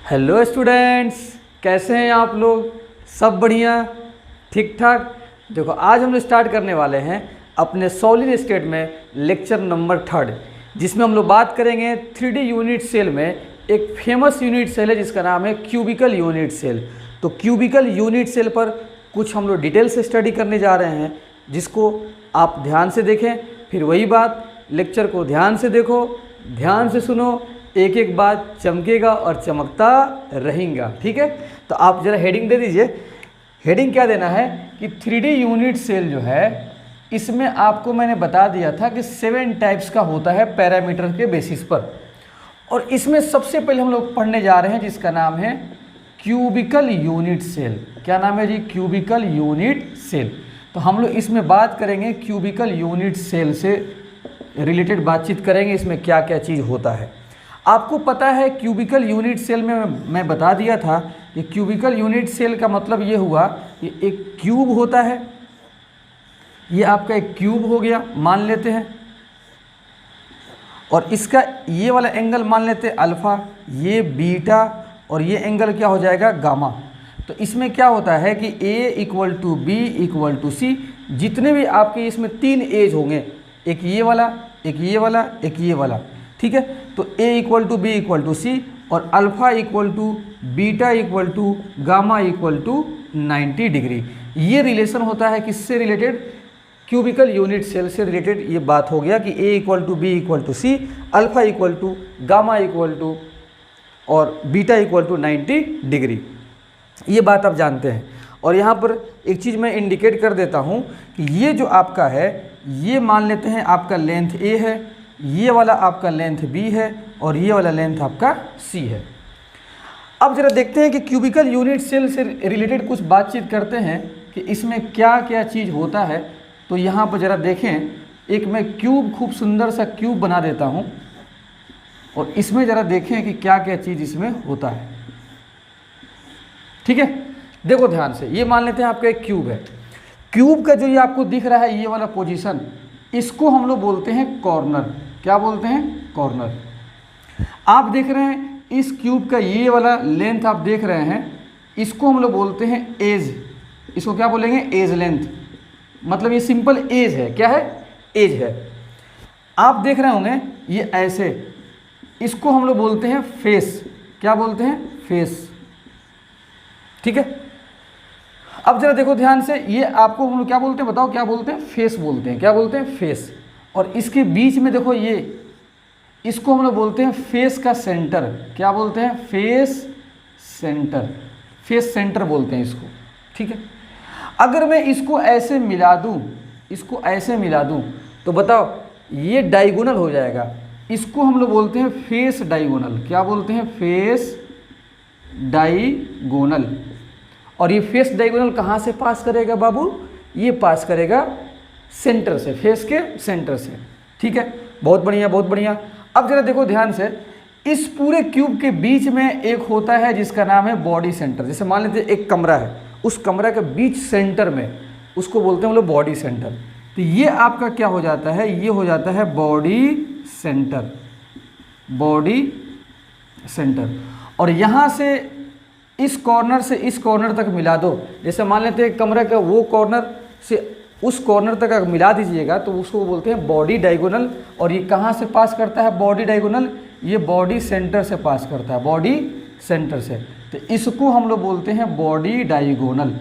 Hello students, कैसे हैं आप लोग? सब बढ़िया, ठीक ठाक। देखो, आज हम लोग स्टार्ट करने वाले हैं अपने सॉलिड स्टेट में लेक्चर नंबर 3, जिसमें हम लोग बात करेंगे 3D यूनिट सेल में एक फेमस यूनिट सेल है जिसका नाम है क्यूबिकल यूनिट सेल। तो क्यूबिकल यूनिट सेल पर कुछ हम लोग डिटेल से स्टडी करने जा रहे हैं, जिसको आप ध्यान से देखें। फिर वही बात, लेक्चर को ध्यान से देखो, ध्यान से सुनो, एक एक बात चमकेगा और चमकता रहेगा। ठीक है, तो आप ज़रा हेडिंग दे दीजिए। हेडिंग क्या देना है कि 3D यूनिट सेल जो है, इसमें आपको मैंने बता दिया था कि 7 टाइप्स का होता है पैरामीटर के बेसिस पर। और इसमें सबसे पहले हम लोग पढ़ने जा रहे हैं जिसका नाम है क्यूबिकल यूनिट सेल। क्या नाम है जी? Cubicle unit cell. तो हम लोग इसमें बात करेंगे क्यूबिकल यूनिट सेल से रिलेटेड बातचीत करेंगे, इसमें क्या क्या चीज़ होता है। आपको पता है क्यूबिकल यूनिट सेल में मैं बता दिया था कि क्यूबिकल यूनिट सेल का मतलब ये हुआ कि एक क्यूब होता है। ये आपका एक क्यूब हो गया, मान लेते हैं, और इसका ये वाला एंगल मान लेते हैं अल्फ़ा, ये बीटा, और ये एंगल क्या हो जाएगा? गामा। तो इसमें क्या होता है कि A = B = C। जितने भी आपके इसमें 3 एज होंगे, एक ये वाला, एक ये वाला, एक ये वाला। ठीक है, तो A = B = C और अल्फ़ा = बीटा = गामा = 90 डिग्री। ये रिलेशन होता है किससे रिलेटेड? क्यूबिकल यूनिट सेल से रिलेटेड ये बात हो गया कि A = B = C, alpha = gamma और बीटा = 90 डिग्री। ये बात आप जानते हैं। और यहाँ पर एक चीज़ मैं इंडिकेट कर देता हूँ कि ये जो आपका है, ये मान लेते हैं आपका लेंथ A है, ये वाला आपका लेंथ B है, और ये वाला लेंथ आपका C है। अब जरा देखते हैं कि क्यूबिकल यूनिट सेल से रिलेटेड कुछ बातचीत करते हैं कि इसमें क्या क्या चीज़ होता है। तो यहाँ पर ज़रा देखें, एक मैं क्यूब, खूब सुंदर सा क्यूब बना देता हूँ, और इसमें ज़रा देखें कि क्या क्या चीज़ इसमें होता है। ठीक है, देखो ध्यान से, ये मान लेते हैं आपका एक क्यूब है। क्यूब का जो ये आपको दिख रहा है, ये वाला पोजीशन, इसको हम लोग बोलते हैं कॉर्नर। क्या बोलते हैं? कॉर्नर। आप देख रहे हैं इस क्यूब का ये वाला लेंथ आप देख रहे हैं, इसको हम लोग बोलते हैं एज। इसको क्या बोलेंगे? Edge length. मतलब ये सिंपल एज है। क्या है? एज है। आप देख रहे होंगे ये ऐसे, इसको हम लोग बोलते हैं फेस। क्या बोलते हैं? फेस। ठीक है, अब जरा देखो ध्यान से, ये आपको हम लोग क्या बोलते हैं? बताओ क्या बोलते हैं? फेस बोलते हैं। क्या बोलते हैं? फेस। और इसके बीच में देखो ये, इसको हम लोग बोलते हैं फेस का सेंटर। क्या बोलते हैं? Face centre. फेस सेंटर बोलते हैं इसको। ठीक है, अगर मैं इसको ऐसे मिला दूं, इसको ऐसे मिला दूं, तो बताओ ये डायगोनल हो जाएगा। इसको हम लोग बोलते हैं फेस डायगोनल। क्या बोलते हैं? Face diagonal. और ये फेस डायगोनल कहाँ से पास करेगा बाबू? ये पास करेगा सेंटर से, फेस के सेंटर से। ठीक है, बहुत बढ़िया, बहुत बढ़िया। अब जरा देखो ध्यान से, इस पूरे क्यूब के बीच में एक होता है जिसका नाम है बॉडी सेंटर। जैसे मान लेते हैं एक कमरा है, उस कमरा के बीच सेंटर में, उसको बोलते हैं हम लोग बॉडी सेंटर। तो ये आपका क्या हो जाता है? ये हो जाता है बॉडी सेंटर। Body centre. और यहाँ से इस कॉर्नर से इस कॉर्नर तक मिला दो। जैसे मान लेते हैं कमरे का वो कॉर्नर से उस कॉर्नर तक अगर मिला दीजिएगा तो उसको बोलते हैं बॉडी डायगोनल। और ये कहाँ से पास करता है बॉडी डायगोनल? ये बॉडी सेंटर से पास करता है, बॉडी सेंटर से। तो इसको हम लोग बोलते हैं बॉडी डायगोनल।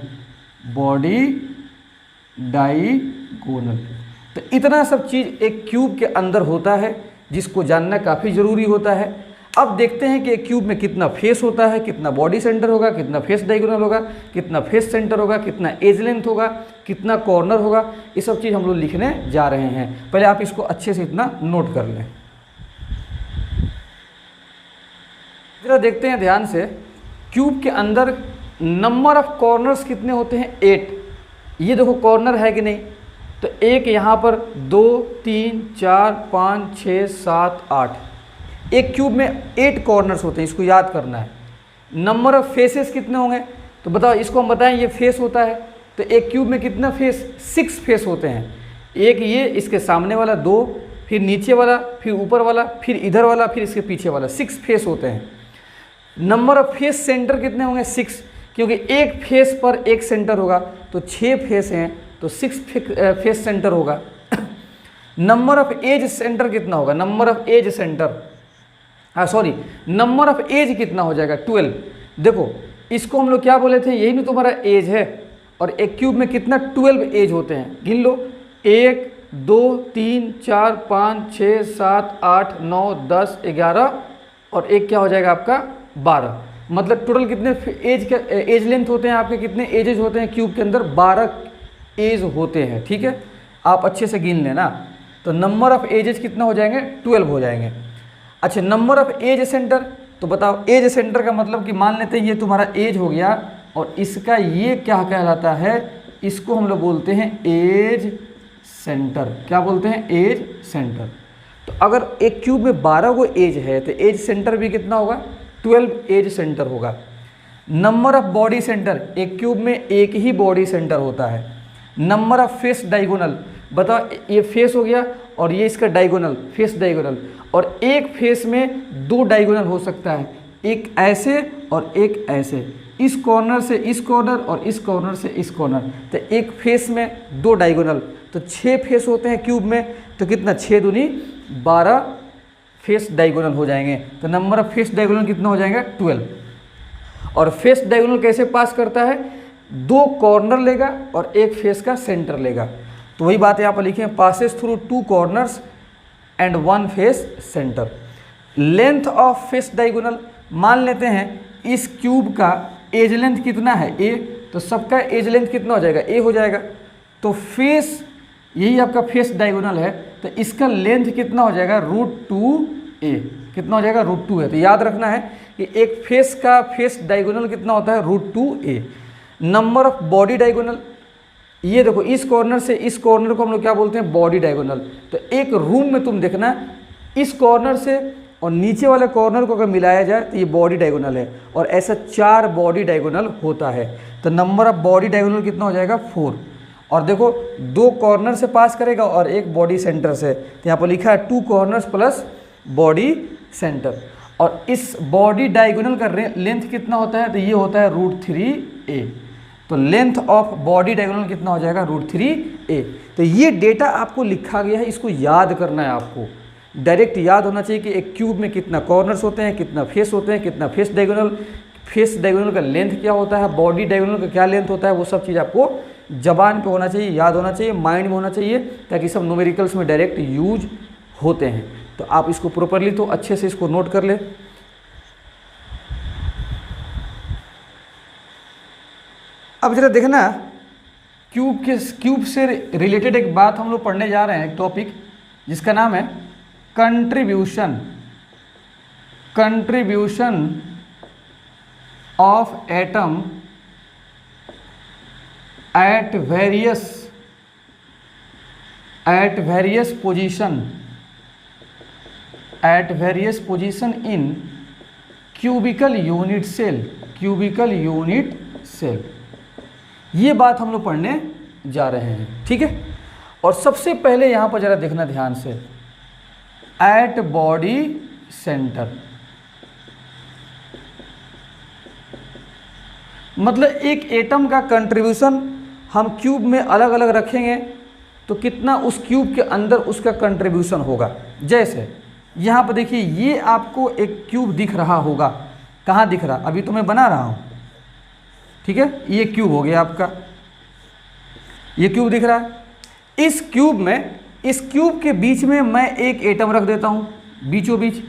Body diagonal. तो इतना सब चीज़ एक क्यूब के अंदर होता है, जिसको जानना काफ़ी ज़रूरी होता है। अब देखते हैं कि एक क्यूब में कितना फेस होता है, कितना बॉडी सेंटर होगा, कितना फेस डायगोनल होगा, कितना फेस सेंटर होगा, कितना एज लेंथ होगा, कितना कॉर्नर होगा। ये सब चीज़ हम लोग लिखने जा रहे हैं। पहले आप इसको अच्छे से इतना नोट कर लें। जरा देखते हैं ध्यान से, क्यूब के अंदर नंबर ऑफ कॉर्नर्स कितने होते हैं? 8। ये देखो कॉर्नर है कि नहीं? तो एक यहाँ पर, 2 3 4 5 6 7 8। एक क्यूब में 8 कॉर्नर्स होते हैं, इसको याद करना है। नंबर ऑफ फेसेस कितने होंगे? तो बताओ, इसको हम बताएं ये फेस होता है, तो एक क्यूब में कितना फेस? 6 फेस होते हैं। एक ये, इसके सामने वाला 2, फिर नीचे वाला, फिर ऊपर वाला, फिर इधर वाला, फिर इसके पीछे वाला, 6 फेस होते हैं। नंबर ऑफ फेस सेंटर कितने होंगे 6, क्योंकि एक फेस पर एक सेंटर होगा, तो 6 फेस हैं तो 6 फेस सेंटर होगा। नंबर ऑफ एज सेंटर कितना होगा, number of edge centre, number of edge कितना हो जाएगा 12। देखो इसको हम लोग क्या बोले थे, यही नहीं तुम्हारा एज है, और एक क्यूब में कितना 12 एज होते हैं, गिन लो 1 2 3 4 5 6 7 8 9 10 11 और एक क्या हो जाएगा आपका 12। मतलब टोटल कितने एज लेंथ होते हैं आपके, कितने एजेस होते हैं क्यूब के अंदर, 12 एज होते हैं। ठीक है, आप अच्छे से गिन लेना। तो नंबर ऑफ एजेस कितना हो जाएंगे 12 हो जाएंगे। अच्छा, नंबर ऑफ एज सेंटर, तो बताओ एज सेंटर का मतलब कि मान लेते हैं ये तुम्हारा एज हो गया और इसका ये क्या कहलाता है, इसको हम लोग बोलते हैं एज सेंटर। क्या बोलते हैं, एज सेंटर। तो अगर एक क्यूब में 12 को एज है तो एज सेंटर भी कितना होगा 12 एज सेंटर होगा। नंबर ऑफ बॉडी सेंटर, एक क्यूब में एक ही बॉडी सेंटर होता है। नंबर ऑफ फेस डायगोनल, बताओ ये फेस हो गया और ये इसका डायगोनल, फेस डायगोनल, और एक फेस में 2 डायगोनल हो सकता है, एक ऐसे और एक ऐसे, इस कॉर्नर से इस कॉर्नर और इस कॉर्नर से इस कॉर्नर। तो एक फेस में 2 डायगोनल, तो 6 फेस होते हैं क्यूब में, तो कितना 6 दूनी 12 फेस डायगोनल हो जाएंगे। तो नंबर ऑफ फेस डायगोनल कितना हो जाएगा 12। और फेस डायगोनल कैसे पास करता है, 2 कॉर्नर लेगा और एक फेस का सेंटर लेगा। तो वही बात यहाँ पर लिखे, passes through 2 corners and 1 face centre. Length of face diagonal, मान लेते हैं इस क्यूब का एज लेंथ कितना है a, तो सबका एज लेंथ कितना हो जाएगा a हो जाएगा। तो फेस, यही आपका फेस डायगोनल है, तो इसका लेंथ कितना हो जाएगा √2a, कितना हो जाएगा √2 है। तो याद रखना है कि एक फेस का फेस डायगोनल कितना होता है √2a। Number of body diagonal, ये देखो इस कॉर्नर से इस कॉर्नर को हम लोग क्या बोलते हैं बॉडी डायगोनल। तो एक रूम में तुम देखना इस कॉर्नर से और नीचे वाले कॉर्नर को अगर मिलाया जाए तो ये बॉडी डायगोनल है, और ऐसा 4 बॉडी डायगोनल होता है। तो नंबर ऑफ बॉडी डायगोनल कितना हो जाएगा 4। और देखो 2 कॉर्नर से पास करेगा और एक बॉडी सेंटर से, तो यहाँ पर लिखा है 2 कॉर्नर्स प्लस बॉडी सेंटर। और इस बॉडी डायगोनल का लेंथ कितना होता है, तो ये होता है √3a। तो लेंथ ऑफ बॉडी डायगोनल कितना हो जाएगा √3a। तो ये डेटा आपको लिखा गया है, इसको याद करना है आपको, डायरेक्ट याद होना चाहिए कि एक क्यूब में कितना कॉर्नर्स होते हैं, कितना फेस होते हैं, कितना फेस डायगोनल का लेंथ क्या होता है, बॉडी डायगोनल का क्या लेंथ होता है, वो सब चीज़ आपको जबान पे होना चाहिए, याद होना चाहिए, माइंड में होना चाहिए, ताकि सब न्यूमेरिकल्स में डायरेक्ट यूज होते हैं। तो आप इसको प्रॉपरली तो अच्छे से इसको नोट कर ले। अब जरा देखना, क्यूब से रिलेटेड एक बात हम लोग पढ़ने जा रहे हैं, एक टॉपिक जिसका नाम है contribution of atom at various position in cubical unit cell. ये बात हम लोग पढ़ने जा रहे हैं, ठीक है। और सबसे पहले यहाँ पर जरा देखना ध्यान से, एट बॉडी सेंटर, मतलब एक एटम का कंट्रीब्यूशन हम क्यूब में अलग अलग रखेंगे तो कितना उस क्यूब के अंदर उसका कंट्रीब्यूशन होगा। जैसे यहाँ पर देखिए, ये आपको एक क्यूब दिख रहा होगा, कहाँ दिख रहा, अभी तो मैं बना रहा हूँ, ठीक है। ये क्यूब हो गया आपका, ये क्यूब दिख रहा है। इस क्यूब के बीच में मैं एक एटम रख देता हूँ बीचों बीच।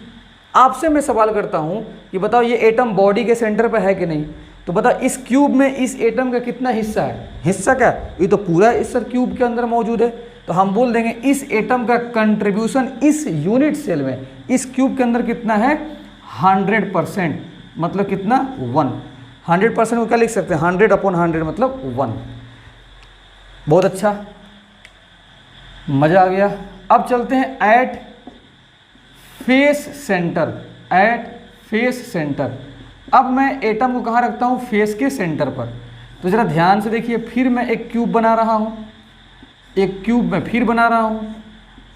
आपसे मैं सवाल करता हूँ कि बताओ ये एटम बॉडी के सेंटर पर है कि नहीं, तो बताओ इस क्यूब में इस एटम का कितना हिस्सा है, हिस्सा क्या, ये तो पूरा इस क्यूब के अंदर मौजूद है। तो हम बोल देंगे इस एटम का कंट्रीब्यूशन इस यूनिट सेल में, इस क्यूब के अंदर कितना है 100%, मतलब कितना 1। 100% को क्या लिख सकते हैं, 100/100 मतलब 1। बहुत अच्छा, मज़ा आ गया। अब चलते हैं एट फेस सेंटर। अब मैं एटम को कहाँ रखता हूँ, फेस के सेंटर पर। तो ज़रा ध्यान से देखिए, फिर मैं एक क्यूब बना रहा हूँ, एक क्यूब में फिर बना रहा हूँ।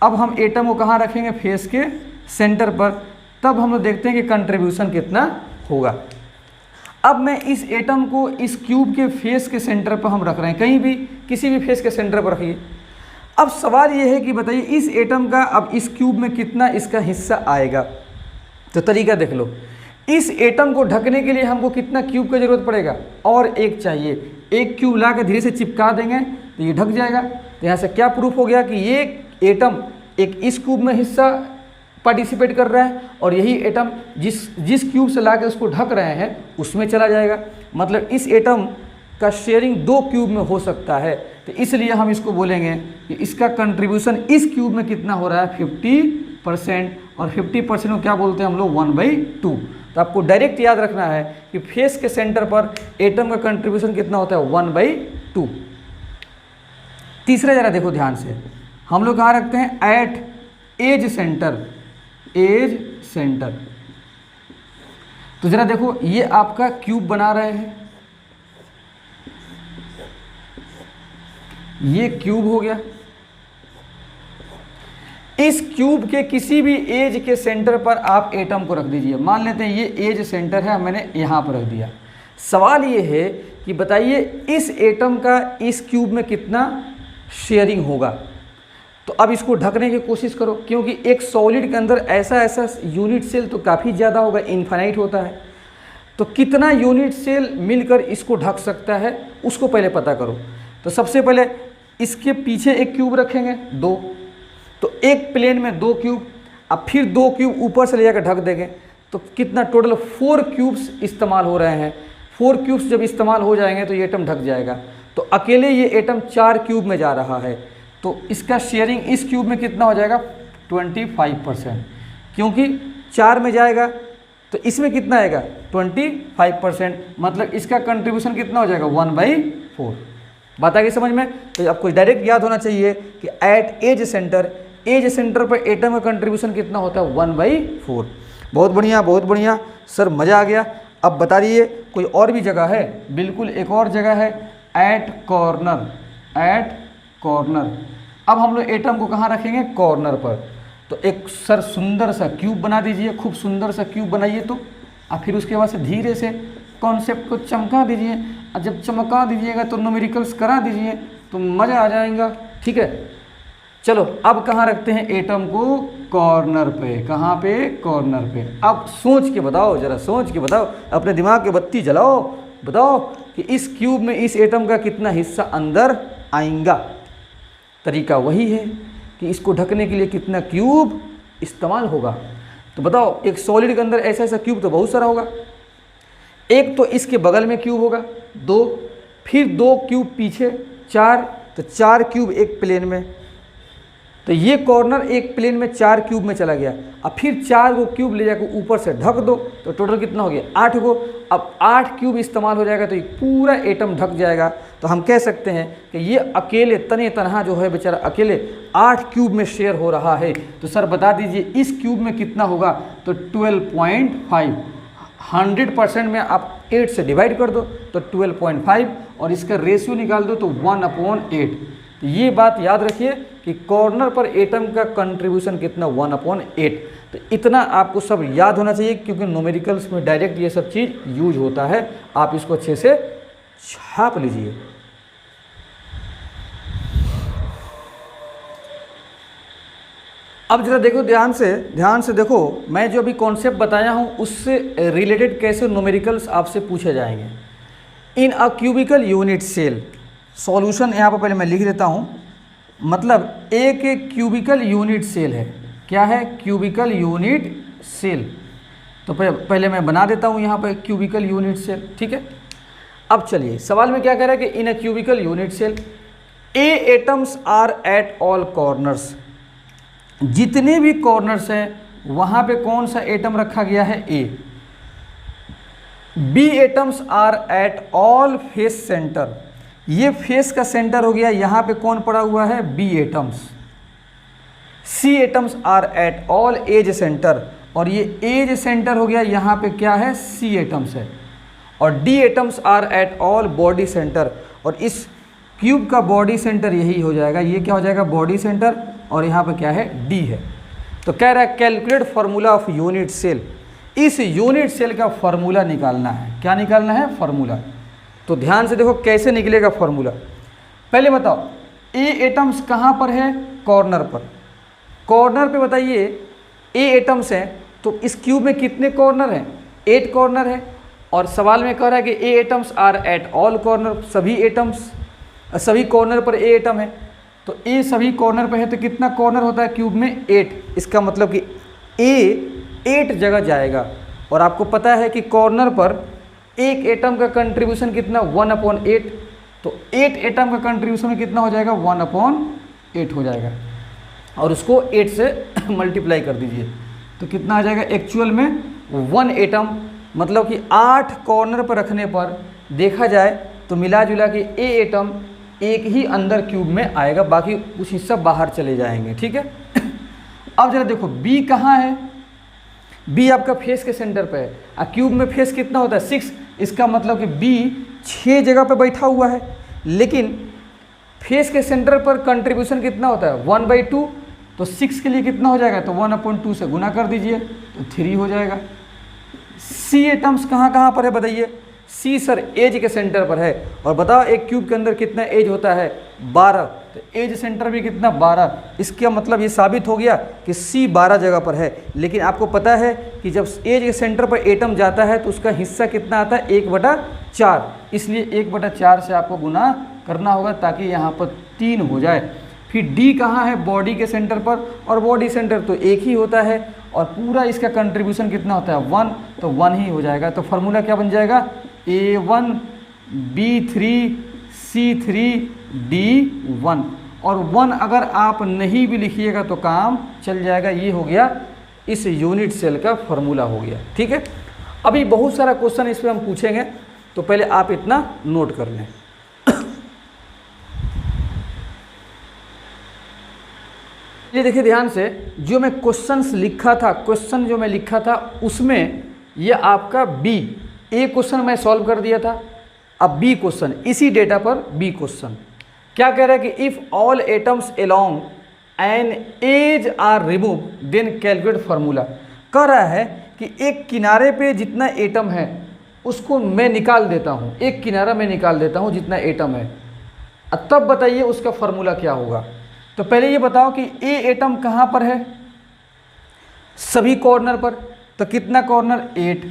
अब हम एटम को कहाँ रखेंगे, फेस के सेंटर पर। तब हम लोग देखते हैं कि कंट्रीब्यूशन कितना होगा। अब मैं इस एटम को इस क्यूब के फेस के सेंटर पर हम रख रहे हैं, कहीं भी किसी भी फेस के सेंटर पर रखिए। अब सवाल ये है कि बताइए इस एटम का अब इस क्यूब में कितना इसका हिस्सा आएगा। तो तरीका देख लो, इस एटम को ढकने के लिए हमको कितना क्यूब की जरूरत पड़ेगा, और एक चाहिए। एक क्यूब ला के धीरे से चिपका देंगे तो ये ढक जाएगा। तो यहाँ से क्या प्रूफ हो गया कि ये एटम एक इस क्यूब में हिस्सा पार्टिसिपेट कर रहा है, और यही एटम जिस क्यूब से ला के उसको ढक रहे हैं उसमें चला जाएगा। मतलब इस एटम का शेयरिंग 2 क्यूब में हो सकता है। तो इसलिए हम इसको बोलेंगे कि इसका कंट्रीब्यूशन इस क्यूब में कितना हो रहा है, 50%। और 50% को क्या बोलते हैं हम लोग, 1/2। तो आपको डायरेक्ट याद रखना है कि फेस के सेंटर पर एटम का कंट्रीब्यूशन कितना होता है, 1/2। तीसरा जरा देखो ध्यान से, हम लोग कहाँ रखते हैं, at edge centre, edge centre. तो जरा देखो ये आपका क्यूब बना रहे हैं, ये क्यूब हो गया। इस क्यूब के किसी भी एज के सेंटर पर आप एटम को रख दीजिए। मान लेते हैं ये एज सेंटर है, मैंने यहाँ पर रख दिया। सवाल ये है कि बताइए इस एटम का इस क्यूब में कितना शेयरिंग होगा। तो अब इसको ढकने की कोशिश करो, क्योंकि एक सॉलिड के अंदर ऐसा यूनिट सेल तो काफ़ी ज़्यादा होगा, इनफाइनाइट होता है। तो कितना यूनिट सेल मिलकर इसको ढक सकता है उसको पहले पता करो। तो सबसे पहले इसके पीछे एक क्यूब रखेंगे, 2। तो एक प्लेन में 2 क्यूब, अब फिर 2 क्यूब ऊपर से ले जाकर ढक देंगे। तो कितना टोटल 4 क्यूब्स इस्तेमाल हो रहे हैं। 4 क्यूब्स जब इस्तेमाल हो जाएंगे तो ये एटम ढक जाएगा। तो अकेले ये एटम 4 क्यूब में जा रहा है, तो इसका शेयरिंग इस क्यूब में कितना हो जाएगा, 25%। क्योंकि 4 में जाएगा तो इसमें कितना आएगा, 25%। मतलब इसका कंट्रीब्यूशन कितना हो जाएगा, 1/4। बात आ गई समझ में। तो आपको डायरेक्ट याद होना चाहिए कि एट एज सेंटर पर एटम का कंट्रीब्यूशन कितना होता है, 1/4। बहुत बढ़िया, बहुत बढ़िया सर, मज़ा आ गया। अब बता दीजिए कोई और भी जगह है। बिल्कुल एक और जगह है, एट कॉर्नर, एट कॉर्नर। अब हम लोग एटम को कहाँ रखेंगे, कॉर्नर पर। तो एक सर सुंदर सा क्यूब बना दीजिए, खूब सुंदर सा क्यूब बनाइए। तो और फिर उसके बाद से धीरे से कॉन्सेप्ट को चमका दीजिए, और जब चमका दीजिएगा तो न्यूमेरिकल्स करा दीजिए तो मज़ा आ जाएगा। ठीक है, चलो अब कहाँ रखते हैं एटम को, कॉर्नर पे। कहाँ पे, कॉर्नर पे। अब सोच के बताओ, जरा सोच के बताओ, अपने दिमाग की बत्ती जलाओ, बताओ कि इस क्यूब में इस एटम का कितना हिस्सा अंदर आएगा। तरीका वही है कि इसको ढकने के लिए कितना क्यूब इस्तेमाल होगा। तो बताओ, एक सॉलिड के अंदर ऐसा क्यूब तो बहुत सारा होगा। एक तो इसके बगल में क्यूब होगा, 2, फिर 2 क्यूब पीछे, 4। तो 4 क्यूब एक प्लेन में। तो ये कॉर्नर एक प्लेन में 4 क्यूब में चला गया। अब फिर 4 को क्यूब ले जाकर ऊपर से ढक दो, तो टोटल कितना हो गया, 8 को। अब 8 क्यूब इस्तेमाल हो जाएगा तो ये पूरा एटम ढक जाएगा। तो हम कह सकते हैं कि ये अकेले तने तनहा जो है बेचारा अकेले 8 क्यूब में शेयर हो रहा है। तो सर बता दीजिए इस क्यूब में कितना होगा। तो 12.5। 100% में आप 8 से डिवाइड कर दो तो 12.5, और इसका रेशियो निकाल दो तो 1/8। तो ये बात याद रखिए कि कॉर्नर पर एटम का कंट्रीब्यूशन कितना, 1/8। तो इतना आपको सब याद होना चाहिए, क्योंकि न्यूमेरिकल्स में डायरेक्ट ये सब चीज़ यूज होता है। आप इसको अच्छे से छाप लीजिए। अब जरा देखो ध्यान से देखो, मैं जो अभी कॉन्सेप्ट बताया हूँ उससे रिलेटेड कैसे न्यूमेरिकल्स आपसे पूछे जाएंगे। इन a cubical unit cell, solution यहाँ पर पहले मैं लिख देता हूँ। मतलब एक क्यूबिकल यूनिट सेल है। क्या है, क्यूबिकल यूनिट सेल। तो पहले मैं बना देता हूँ यहाँ पर क्यूबिकल यूनिट सेल। ठीक है, अब चलिए सवाल में क्या कह रहा है कि in a cubical unit cell A atoms are at all corners. जितने भी कॉर्नर्स हैं वहाँ पे कौन सा एटम रखा गया है, A. B atoms are at all face centre. ये फेस का सेंटर हो गया, यहाँ पे कौन पड़ा हुआ है, B atoms. C atoms are at all edge centre, और ये एज सेंटर हो गया, यहाँ पे क्या है, सी एटम्स है। और D atoms are at all body centre, और इस क्यूब का बॉडी सेंटर यही हो जाएगा। ये क्या हो जाएगा, बॉडी सेंटर, और यहाँ पे क्या है, डी है। तो कह रहा है calculate formula of unit cell. इस यूनिट सेल का फॉर्मूला निकालना है। क्या निकालना है? फॉर्मूला। तो ध्यान से देखो कैसे निकलेगा फॉर्मूला। पहले बताओ ए एटम्स कहाँ पर है? कॉर्नर पर। कॉर्नर पे बताइए ए एटम्स हैं, तो इस क्यूब में कितने कॉर्नर हैं? 8 कॉर्नर है। और सवाल में कह रहा है कि A atoms are at all corner, सभी कॉर्नर पर ए एटम है। तो ए सभी कॉर्नर पर है तो कितना कॉर्नर होता है क्यूब में? 8। इसका मतलब कि ए 8 जगह जाएगा। और आपको पता है कि कॉर्नर पर एक एटम का कंट्रीब्यूशन कितना? 1/8। तो 8 एटम का कंट्रीब्यूशन कितना हो जाएगा? 1/8 हो जाएगा। और उसको 8 से मल्टीप्लाई कर दीजिए तो कितना आ जाएगा? एक्चुअल में 1 एटम, मतलब कि 8 कॉर्नर पर रखने पर देखा जाए तो मिला जुला के ए एटम एक ही अंदर क्यूब में आएगा, बाकी कुछ हिस्सा बाहर चले जाएंगे। ठीक है। अब जरा देखो बी कहाँ है? बी आपका फेस के सेंटर पे है। क्यूब में फेस कितना होता है? 6। इसका मतलब कि बी 6 जगह पे बैठा हुआ है, लेकिन फेस के सेंटर पर कंट्रीब्यूशन कितना होता है? 1/2। तो 6 के लिए कितना हो जाएगा? तो 1/2 से गुना कर दीजिए तो 3 हो जाएगा। सी एटम्स कहाँ कहाँ पर है बताइए? सी सर एज के सेंटर पर है। और बताओ एक क्यूब के अंदर कितना एज होता है? 12। तो एज सेंटर भी कितना? 12। इसका मतलब ये साबित हो गया कि सी 12 जगह पर है। लेकिन आपको पता है कि जब एज के सेंटर पर एटम जाता है तो उसका हिस्सा कितना आता है? 1/4। इसलिए 1/4 से आपको गुना करना होगा ताकि यहाँ पर 3 हो जाए। फिर डी कहाँ है? बॉडी के सेंटर पर। और बॉडी सेंटर तो एक ही होता है और पूरा इसका कंट्रीब्यूशन कितना होता है? 1। तो 1 ही हो जाएगा। तो फार्मूला क्या बन जाएगा? A1 B3 C3 D1। और 1 अगर आप नहीं भी लिखिएगा तो काम चल जाएगा। ये हो गया इस यूनिट सेल का फॉर्मूला हो गया। ठीक है। अभी बहुत सारा क्वेश्चन इस पर हम पूछेंगे, तो पहले आप इतना नोट कर लें। ये देखिए ध्यान से, जो मैं क्वेश्चंस लिखा था, क्वेश्चन जो मैं लिखा था उसमें ये आपका बी, ए क्वेश्चन मैं सॉल्व कर दिया था। अब बी क्वेश्चन, इसी डेटा पर बी क्वेश्चन क्या कह रहा है कि if all atoms along an edge are remove then calculate formula. कह रहा है कि एक किनारे पे जितना एटम है उसको मैं निकाल देता हूँ, एक किनारा मैं निकाल देता हूँ जितना एटम है, तब बताइए उसका फार्मूला क्या होगा। तो पहले ये बताओ कि ए एटम कहाँ पर है? सभी कॉर्नर पर। तो कितना कॉर्नर? 8।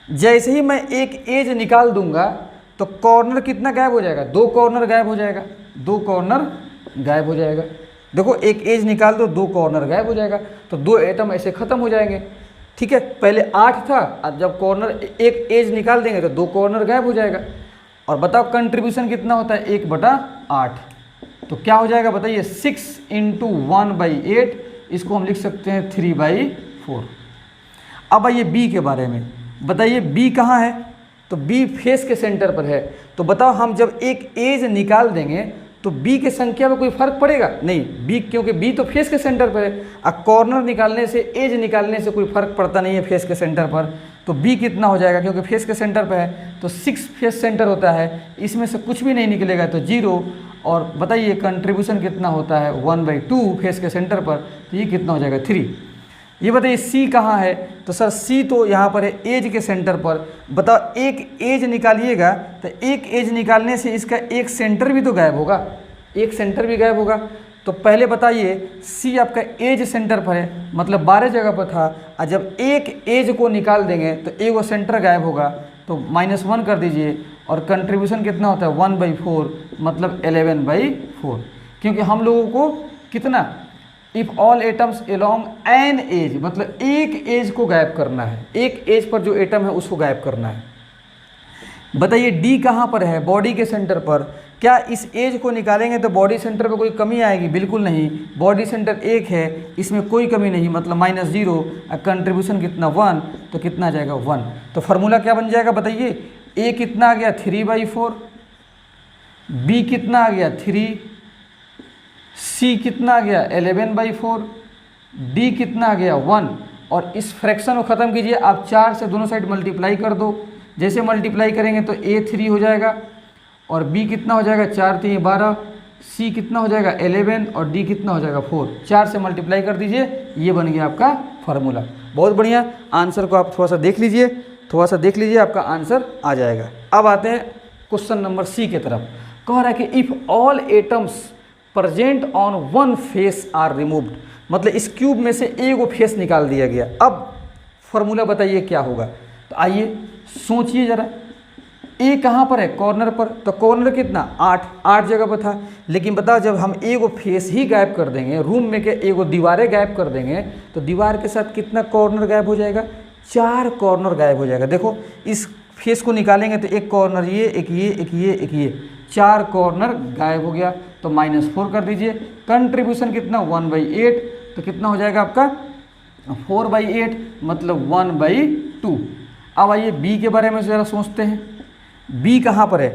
जैसे ही मैं एक एज निकाल दूंगा तो कॉर्नर कितना गायब हो जाएगा? 2 कॉर्नर गायब हो जाएगा। 2 कॉर्नर गायब हो जाएगा। देखो एक एज निकाल दो, 2 कॉर्नर गायब हो जाएगा। तो 2 एटम ऐसे खत्म हो जाएंगे। ठीक है। पहले 8 था, अब जब कॉर्नर एक एज निकाल देंगे तो 2 कॉर्नर गायब हो जाएगा। और बताओ कंट्रीब्यूशन कितना होता है? 1/8। तो क्या हो जाएगा बताइए? 6 × 1/8। इसको हम लिख सकते हैं 3/4। अब आइए बी के बारे में बताइए, बी कहाँ है? तो बी फेस के सेंटर पर है। तो बताओ हम जब एक एज निकाल देंगे तो बी के संख्या में कोई फर्क पड़ेगा? नहीं, बी, क्योंकि बी तो फेस के सेंटर पर है। अब कॉर्नर निकालने से, एज निकालने से कोई फर्क पड़ता नहीं है फेस के सेंटर पर। तो बी कितना हो जाएगा? क्योंकि फेस के सेंटर पर है तो 6 फेस सेंटर होता है, इसमें से कुछ भी नहीं निकलेगा तो 0। और बताइए कंट्रीब्यूशन कितना होता है? 1/2 फेस के सेंटर पर। तो ये कितना हो जाएगा? 3। ये बताइए सी कहाँ है? तो सर सी तो यहाँ पर है एज के सेंटर पर। बताओ एक एज निकालिएगा तो एक एज निकालने से इसका एक सेंटर भी तो गायब होगा, एक सेंटर भी गायब होगा। तो पहले बताइए सी आपका एज सेंटर पर है, मतलब 12 जगह पर था। और जब एक एज को निकाल देंगे तो एक वो सेंटर गायब होगा, तो -1 कर दीजिए। और कंट्रीब्यूशन कितना होता है? 1/4, मतलब 11/4। क्योंकि हम लोगों को कितना, if all atoms along an edge, मतलब एक एज को गायब करना है, एक एज पर जो एटम है उसको गायब करना है। बताइए डी कहाँ पर है? बॉडी के सेंटर पर। क्या इस एज को निकालेंगे तो बॉडी सेंटर पर कोई कमी आएगी? बिल्कुल नहीं, बॉडी सेंटर 1 है, इसमें कोई कमी नहीं, मतलब -0। कंट्रीब्यूशन कितना? 1। तो कितना आ जाएगा? 1। तो फार्मूला क्या बन जाएगा बताइए? ए कितना आ गया? 3/4। बी कितना आ गया? 3। सी कितना आ गया? 11/4। डी कितना आ गया? 1। और इस फ्रैक्शन को ख़त्म कीजिए आप, 4 से दोनों साइड मल्टीप्लाई कर दो। जैसे मल्टीप्लाई करेंगे तो ए 3 हो जाएगा और बी कितना हो जाएगा? 4 × 3 = 12। सी कितना हो जाएगा? 11 और डी कितना हो जाएगा? 4। 4 से मल्टीप्लाई कर दीजिए, ये बन गया आपका फार्मूला। बहुत बढ़िया, आंसर को आप थोड़ा सा देख लीजिए, आपका आंसर आ जाएगा। अब आते हैं क्वेश्चन नंबर सी के तरफ। कह रहा है कि if all atoms present on one face are removed, मतलब इस क्यूब में से एक फेस निकाल दिया गया। अब फॉर्मूला बताइए क्या होगा। तो आइए सोचिए जरा, ए कहाँ पर है, कॉर्नर पर, तो कॉर्नर कितना 8 जगह पर था। लेकिन बताओ जब हम एगो फेस ही गायब कर देंगे, रूम में के एगो दीवारें गायब कर देंगे, तो दीवार के साथ कितना कॉर्नर गायब हो जाएगा, 4 कॉर्नर गायब हो जाएगा। देखो इस फेस को निकालेंगे तो एक कॉर्नर ये, एक ये, एक ये, एक ये, 4 कॉर्नर गायब हो गया। तो -4 कर दीजिए। कंट्रीब्यूशन कितना 1/8, तो कितना हो जाएगा आपका 4/8, मतलब 1/2। अब आइए बी के बारे में ज़रा सोचते हैं। बी कहाँ पर है,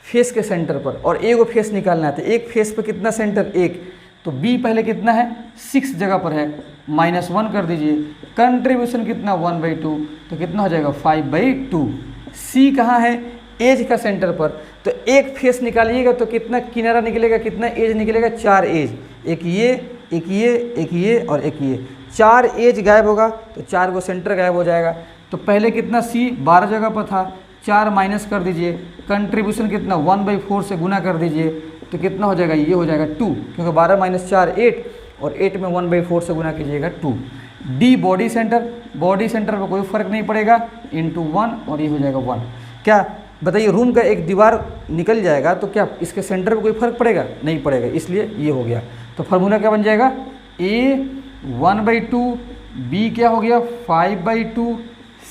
फेस के सेंटर पर, और ए को फेस निकालना है। तो एक फेस पर कितना सेंटर, 1, तो बी पहले कितना है 6 जगह पर है, -1 कर दीजिए। कंट्रीब्यूशन कितना 1/2, तो कितना हो जाएगा 5/2। सी कहाँ है, एज का सेंटर पर, तो एक फेस निकालिएगा तो कितना किनारा निकलेगा, कितना एज निकलेगा, 4 एज, एक ये, एक ये, एक ये और एक ये, 4 एज गायब होगा, तो 4 को सेंटर गायब हो जाएगा। तो पहले कितना सी 12 जगह पर था, 4 माइनस कर दीजिए। कंट्रीब्यूशन कितना 1/4 से गुना कर दीजिए, तो कितना हो जाएगा, ये हो जाएगा 2, क्योंकि 12 - 4 8, और 8 में 1/4 से गुना कीजिएगा 2। D body centre, body centre पर कोई फर्क नहीं पड़ेगा, इंटू 1, और ये हो जाएगा 1। क्या बताइए, रूम का एक दीवार निकल जाएगा तो क्या इसके सेंटर पर कोई फर्क पड़ेगा, नहीं पड़ेगा, इसलिए ये हो गया। तो फार्मूला क्या बन जाएगा, ए 1/2, बी क्या हो गया 5/2,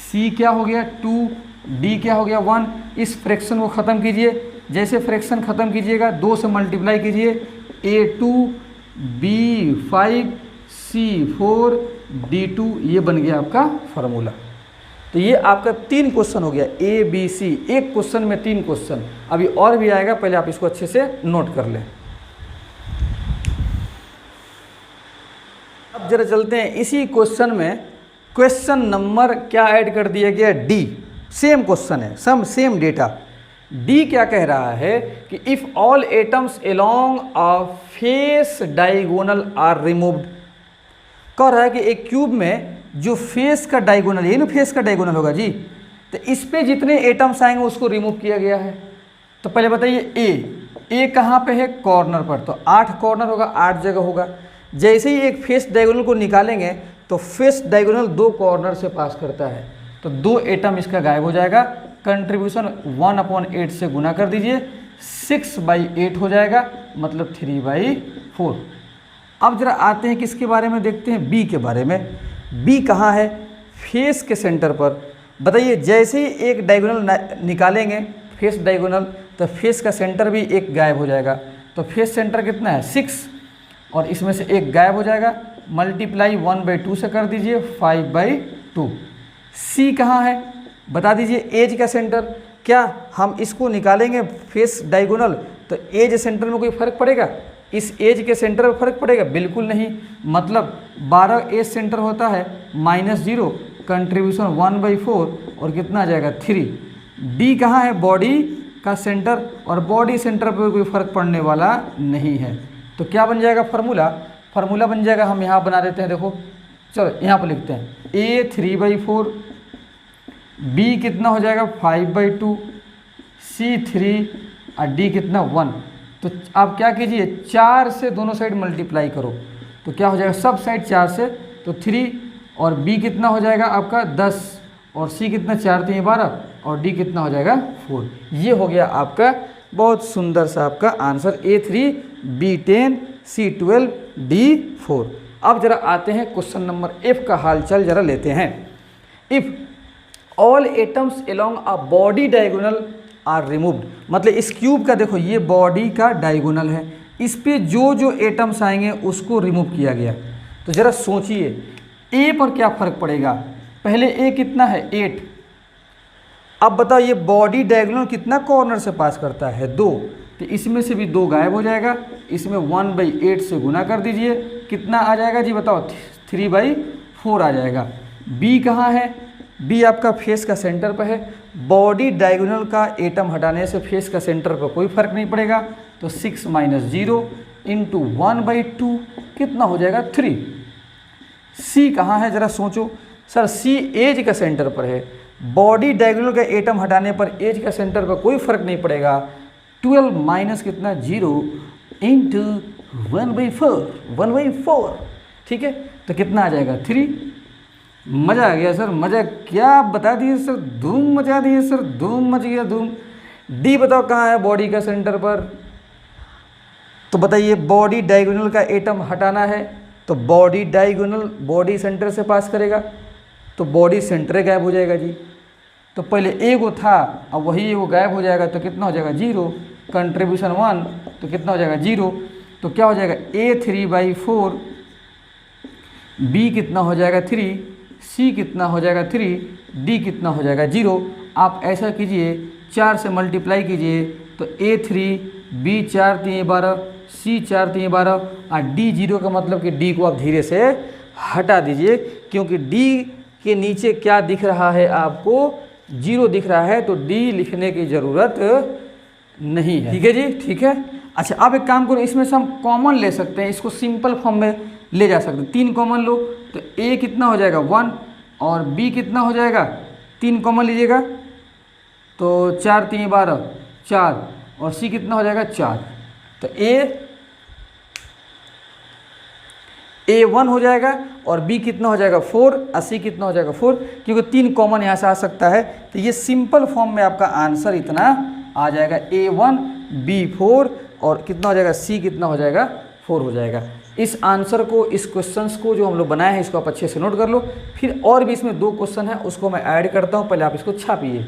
सी क्या हो गया 2, डी क्या हो गया 1। इस फ्रैक्शन को ख़त्म कीजिए, जैसे फ्रैक्शन ख़त्म कीजिएगा 2 से मल्टीप्लाई कीजिए, A2, B5, C4, D2, ये बन गया आपका फार्मूला। तो ये आपका 3 क्वेश्चन हो गया, A B C, एक क्वेश्चन में 3 क्वेश्चन। अभी और भी आएगा, पहले आप इसको अच्छे से नोट कर लें। अब जरा चलते हैं इसी क्वेश्चन में, क्वेश्चन नंबर क्या ऐड कर दिया गया, डी। सेम क्वेश्चन है, सेम डेटा। डी क्या कह रहा है कि if all atoms along a face diagonal are removed. कह रहा है कि एक क्यूब में जो फेस का डायगोनल, ये ना फेस का डायगोनल होगा जी, तो इस पे जितने एटम्स आएंगे उसको रिमूव किया गया है। तो पहले बताइए ए कहाँ पे है, कॉर्नर पर, तो 8 कॉर्नर होगा, 8 जगह होगा। जैसे ही एक फेस डायगोनल को निकालेंगे तो फेस डायगोनल 2 कॉर्नर से पास करता है, तो 2 एटम इसका गायब हो जाएगा। कंट्रीब्यूशन 1/8 से गुना कर दीजिए, 6/8 हो जाएगा, मतलब 3/4। अब जरा आते हैं किसके बारे में, देखते हैं बी के बारे में। बी कहाँ है, फेस के सेंटर पर। बताइए जैसे ही एक डायगोनल निकालेंगे फेस डायगोनल, तो फेस का सेंटर भी एक गायब हो जाएगा। तो फेस सेंटर कितना है 6, और इसमें से एक गायब हो जाएगा, मल्टीप्लाई 1/2 से कर दीजिए, 5/2। सी कहाँ है बता दीजिए, एज का सेंटर। क्या हम इसको निकालेंगे फेस डायगोनल तो एज सेंटर में कोई फर्क पड़ेगा, इस एज के सेंटर में फर्क पड़ेगा, बिल्कुल नहीं। मतलब 12 एज सेंटर होता है, -0, कंट्रीब्यूशन 1/4, और कितना आ जाएगा 3। डी कहाँ है, बॉडी का सेंटर, और बॉडी सेंटर पर कोई फर्क पड़ने वाला नहीं है। तो क्या बन जाएगा फार्मूला बन जाएगा, हम यहाँ बना देते हैं, देखो चलो यहाँ पर लिखते हैं, A 3/4, B कितना हो जाएगा 5/2, C 3, और D कितना 1। तो आप क्या कीजिए, 4 से दोनों साइड मल्टीप्लाई करो, तो क्या हो जाएगा सब साइड 4 से, तो 3, और B कितना हो जाएगा आपका 10, और C कितना 4 3 12, और D कितना हो जाएगा 4। ये हो गया आपका बहुत सुंदर सा आपका answer, A3, B10, C12, D4। अब जरा आते हैं क्वेश्चन नंबर F का हालचाल जरा लेते हैं। If all atoms along a body diagonal are removed, मतलब इस क्यूब का देखो ये बॉडी का डायगोनल है, इस पे जो जो एटम्स आएंगे उसको रिमूव किया गया। तो ज़रा सोचिए ए पर क्या फ़र्क पड़ेगा। पहले ए कितना है 8, अब बताओ ये बॉडी डायगोनल कितना कॉर्नर से पास करता है 2, तो इसमें से भी 2 गायब हो जाएगा, इसमें 1/8 से गुना कर दीजिए, कितना आ जाएगा जी बताओ 3/4 आ जाएगा। बी कहाँ है, बी आपका फेस का सेंटर पर है, बॉडी डायगोनल का एटम हटाने से फेस का सेंटर पर कोई फर्क नहीं पड़ेगा, तो 6 - 0 × 1/2 कितना हो जाएगा 3। सी कहाँ है ज़रा सोचो, सर सी एज का सेंटर पर है, बॉडी डायगोनल का एटम हटाने पर एज का सेंटर पर कोई फर्क नहीं पड़ेगा। 12 माइनस कितना 0 इंटू 1/4, ठीक है, तो कितना आ जाएगा 3। मज़ा आ गया सर, मज़ा क्या आप बता दिए सर, धूम मचा दिए सर, धूम मच गया धूम। डी बताओ कहाँ है बॉडी का सेंटर पर, तो बताइए बॉडी डायगोनल का एटम हटाना है तो बॉडी डायगोनल बॉडी सेंटर से पास करेगा तो बॉडी सेंटर गायब हो जाएगा जी। तो पहले ए को था, अब वही वो गायब हो जाएगा तो कितना हो जाएगा 0, कंट्रीब्यूशन 1 तो कितना हो जाएगा 0। तो क्या हो जाएगा A3/4, B कितना हो जाएगा 3, C कितना हो जाएगा 3, D कितना हो जाएगा 0। आप ऐसा कीजिए 4 से मल्टीप्लाई कीजिए तो A3, B 4 3 12, C 4 3 12 और D 0 का मतलब कि D को आप धीरे से हटा दीजिए, क्योंकि D के नीचे क्या दिख रहा है आपको 0 दिख रहा है, तो D लिखने की ज़रूरत नहीं है। ठीक है जी, ठीक है। अच्छा अब एक काम करो, इसमें से हम कॉमन ले सकते हैं, इसको सिंपल फॉर्म में ले जा सकते हैं। 3 कॉमन लो तो A कितना हो जाएगा 1 और B कितना हो जाएगा 3 कॉमन लीजिएगा तो 4 3 12 4 और C कितना हो जाएगा 4। तो A1 हो जाएगा और B कितना हो जाएगा 4 और C कितना हो जाएगा 4, क्योंकि 3 कॉमन यहाँ से आ सकता है। तो ये सिंपल फॉर्म में आपका आंसर इतना आ जाएगा A1 B4 और कितना हो जाएगा C कितना हो जाएगा 4 हो जाएगा। इस आंसर को, इस क्वेश्चंस को जो हम लोग बनाए हैं इसको आप अच्छे से नोट कर लो। फिर और भी इसमें 2 क्वेश्चन है उसको मैं ऐड करता हूँ, पहले आप इसको छापिए।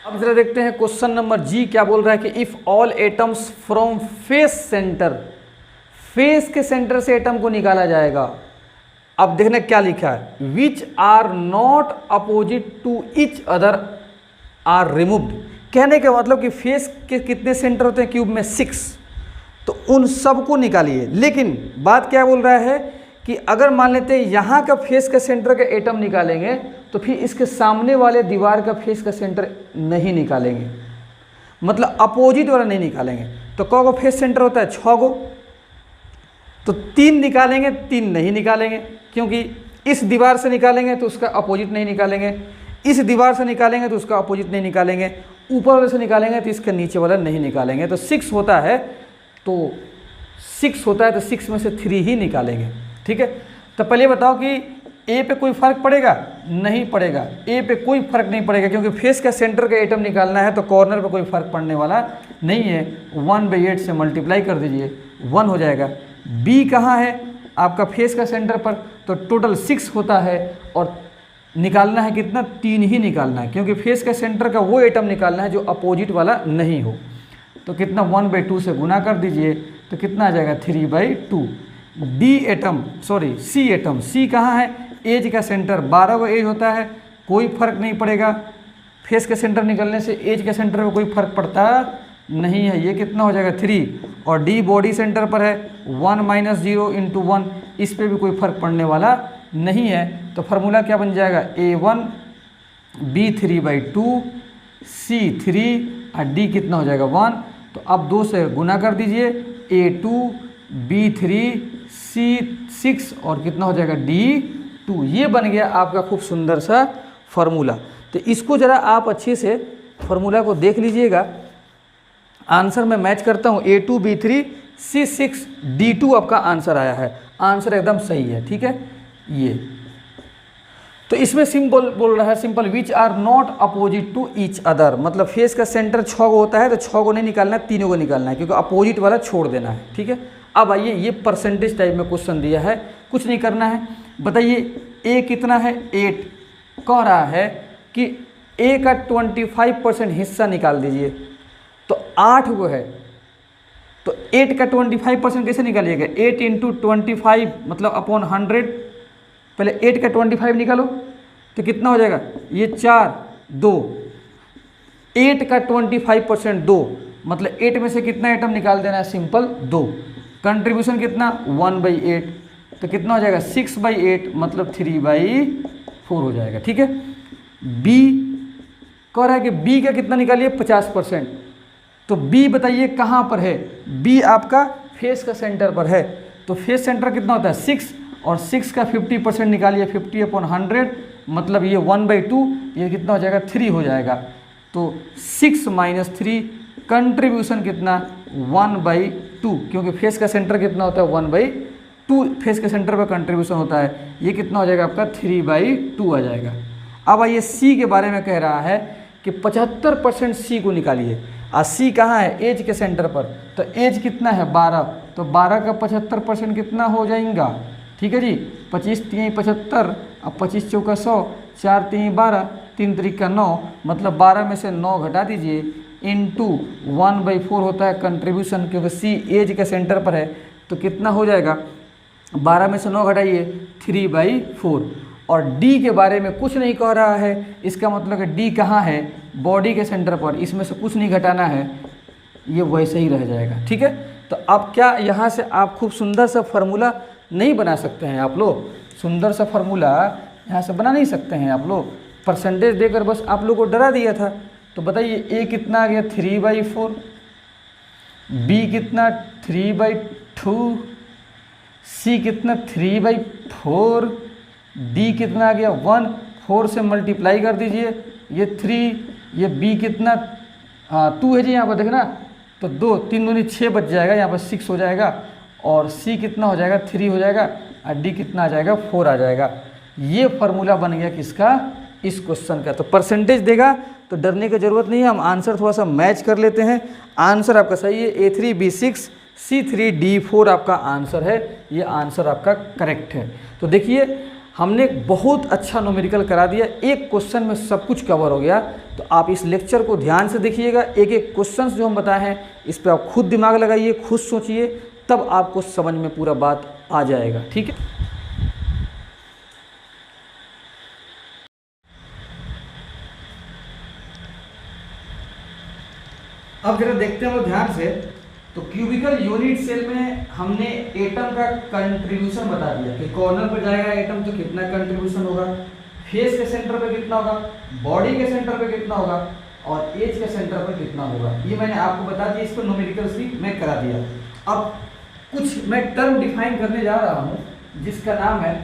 अब जरा देखते हैं क्वेश्चन नंबर जी क्या बोल रहा है कि if all atoms from face centre, face के सेंटर से एटम को निकाला जाएगा। अब देखना क्या लिखा है, which are not opposite to each other are removed. कहने का मतलब कि फेस के कितने सेंटर होते हैं क्यूब में 6, तो उन सब को निकालिए। लेकिन बात क्या बोल रहा है कि अगर मान लेते हैं यहाँ का फेस का सेंटर का एटम निकालेंगे तो फिर इसके सामने वाले दीवार का फेस का सेंटर नहीं निकालेंगे, मतलब अपोजिट वाला नहीं निकालेंगे। तो कौ को फेस सेंटर होता है 6 गो, तो 3 निकालेंगे 3 नहीं निकालेंगे, क्योंकि इस दीवार से निकालेंगे तो उसका अपोजिट नहीं निकालेंगे, इस दीवार से निकालेंगे तो उसका अपोजिट नहीं निकालेंगे, ऊपर वाले से निकालेंगे तो इसका नीचे वाला नहीं निकालेंगे। तो 6 होता है तो 6 में से 3 ही निकालेंगे। ठीक है, तो पहले बताओ कि ए पे कोई फर्क पड़ेगा? नहीं पड़ेगा, ए पे कोई फर्क नहीं पड़ेगा, क्योंकि फेस का सेंटर का एटम निकालना है तो कॉर्नर पे कोई फर्क पड़ने वाला नहीं है। 1/8 से मल्टीप्लाई कर दीजिए 1 हो जाएगा। बी कहाँ है? आपका फेस का सेंटर पर, तो टोटल 6 होता है और निकालना है कितना? 3 ही निकालना है, क्योंकि फेस का सेंटर का वो एटम निकालना है जो अपोजिट वाला नहीं हो। तो कितना 1/2 से गुना कर दीजिए तो कितना आ जाएगा 3/2। D atom sorry C atom, C कहाँ है? एज का सेंटर 12 वो एज होता है, कोई फर्क नहीं पड़ेगा। फेस के सेंटर निकलने से एज के सेंटर में कोई फर्क पड़ता नहीं है, ये कितना हो जाएगा 3। और डी बॉडी सेंटर पर है 1 - 0 × 1, इस पर भी कोई फर्क पड़ने वाला नहीं है। तो फार्मूला क्या बन जाएगा? A1 B3/2 C3 और D कितना हो जाएगा 1। तो अब 2 से गुना कर दीजिए, A2 B3 C6 और कितना हो जाएगा D2। ये बन गया आपका खूब सुंदर सा फार्मूला। तो इसको ज़रा आप अच्छे से फार्मूला को देख लीजिएगा। आंसर में मैच करता हूँ, A2 B3 C6 D2 आपका आंसर आया है, आंसर एकदम सही है। ठीक है, ये तो इसमें सिंपल बोल रहा है, simple which are not opposite to each other, मतलब फेस का सेंटर 6 को होता है तो 6 को नहीं निकालना है, 3 को निकालना है, क्योंकि अपोजिट वाला छोड़ देना है। ठीक है, अब आइए ये परसेंटेज टाइप में क्वेश्चन दिया है, कुछ नहीं करना है। बताइए ए कितना है? 8 कह रहा है कि ए का 25% हिस्सा निकाल दीजिए, तो 8 वो है, तो 8 का 25% कैसे निकालिएगा? 8 × 25 मतलब अपॉन 100। पहले 8 का 25 निकालो तो कितना हो जाएगा? ये 4 2। 8 का 25% 2, मतलब 8 में से कितना आइटम निकाल देना है? सिंपल 2। कंट्रीब्यूशन कितना? 1/8, तो कितना हो जाएगा? 6/8 मतलब 3/4 हो जाएगा। ठीक है, बी कह रहा है कि बी का कितना निकालिए? 50%। तो बी बताइए कहाँ पर है? बी आपका फेस का सेंटर पर है, तो फेस सेंटर कितना होता है? 6 और 6 का 50% निकालिए, 50/100 मतलब ये 1/2, ये कितना हो जाएगा 3 हो जाएगा। तो 6 - 3 कंट्रीब्यूशन कितना 1/2, क्योंकि फेस का सेंटर कितना होता है 1/2 फेस के सेंटर पर कंट्रीब्यूशन होता है। ये कितना हो जाएगा आपका 3/2 आ जाएगा। अब आइए सी के बारे में कह रहा है कि 75% सी को निकालिए। और सी कहाँ है, एज के सेंटर पर, तो एज कितना है 12, तो 12 का 75% कितना हो जाएगा, ठीक है जी 25 3 75, अब 25 चौका 100, 4 3 12, 3 3 का 9, मतलब 12 में से 9 घटा दीजिए, इंटू 1/4 होता है कंट्रीब्यूशन, क्योंकि सी एज के सेंटर पर है, तो कितना हो जाएगा 12 में से 9 घटाइए 3/4। और डी के बारे में कुछ नहीं कह रहा है, इसका मतलब कि डी कहाँ है, बॉडी के सेंटर पर, इसमें से कुछ नहीं घटाना है, ये वैसे ही रह जाएगा, ठीक है। तो अब क्या यहाँ से आप खूब सुंदर सा फार्मूला नहीं बना सकते हैं आप लोग, सुंदर सा फार्मूला यहाँ से बना नहीं सकते हैं आप लोग, परसेंटेज देकर बस आप लोग को डरा दिया था। तो बताइए ए कितना आ गया 3/4, बी कितना 3/2, सी कितना 3/4, डी कितना आ गया 1, 4 से मल्टीप्लाई कर दीजिए, ये 3, ये बी कितना 2 है जी यहाँ पर देखना, तो 2 3 दूनी 6 बच जाएगा, यहाँ पर 6 हो जाएगा, और सी कितना हो जाएगा 3 हो जाएगा, और डी कितना आ जाएगा 4 आ जाएगा। ये फार्मूला बन गया किसका, इस क्वेश्चन का। तो परसेंटेज देगा तो डरने की जरूरत नहीं है, हम आंसर थोड़ा सा मैच कर लेते हैं। आंसर आपका सही है, A3 B6 C3 D4 आपका आंसर है, ये आंसर आपका करेक्ट है। तो देखिए हमने बहुत अच्छा न्यूमेरिकल करा दिया, एक क्वेश्चन में सब कुछ कवर हो गया। तो आप इस लेक्चर को ध्यान से देखिएगा, एक एक क्वेश्चन जो हम बताए हैं इस पर आप खुद दिमाग लगाइए, खुद सोचिए, तब आपको समझ में पूरा बात आ जाएगा, ठीक है। अब जरा देखते हैं ध्यान से, तो क्यूबिकल यूनिट सेल में हमने एटम का कंट्रीब्यूशन बता दिया कि कॉर्नर पर जाएगा एटम तो कितना कंट्रीब्यूशन होगा, फेस के सेंटर पे कितना होगा, बॉडी के सेंटर पे कितना होगा, और एज के सेंटर पर कितना होगा। ये मैंने आपको बता दिया, इस पर न्यूमेरिकल्स भी मैं करा दिया। अब कुछ मैं टर्म डिफाइन करने जा रहा हूँ जिसका नाम है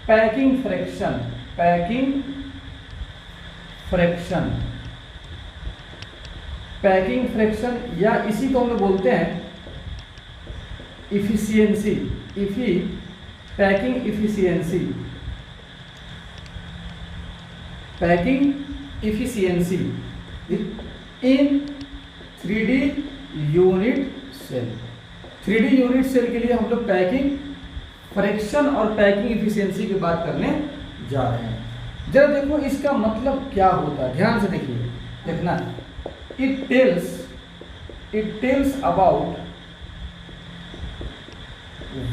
packing fraction. Packing fraction, packing fraction, या इसी को हम लोग बोलते हैं efficiency, packing efficiency, packing efficiency in 3D unit cell. 3D unit cell के लिए हम लोग पैकिंग फ्रैक्शन और पैकिंग इफिशियंसी की बात करने जा रहे हैं। जरा देखो इसका मतलब क्या होता है, ध्यान से देखिए, देखना, it tells about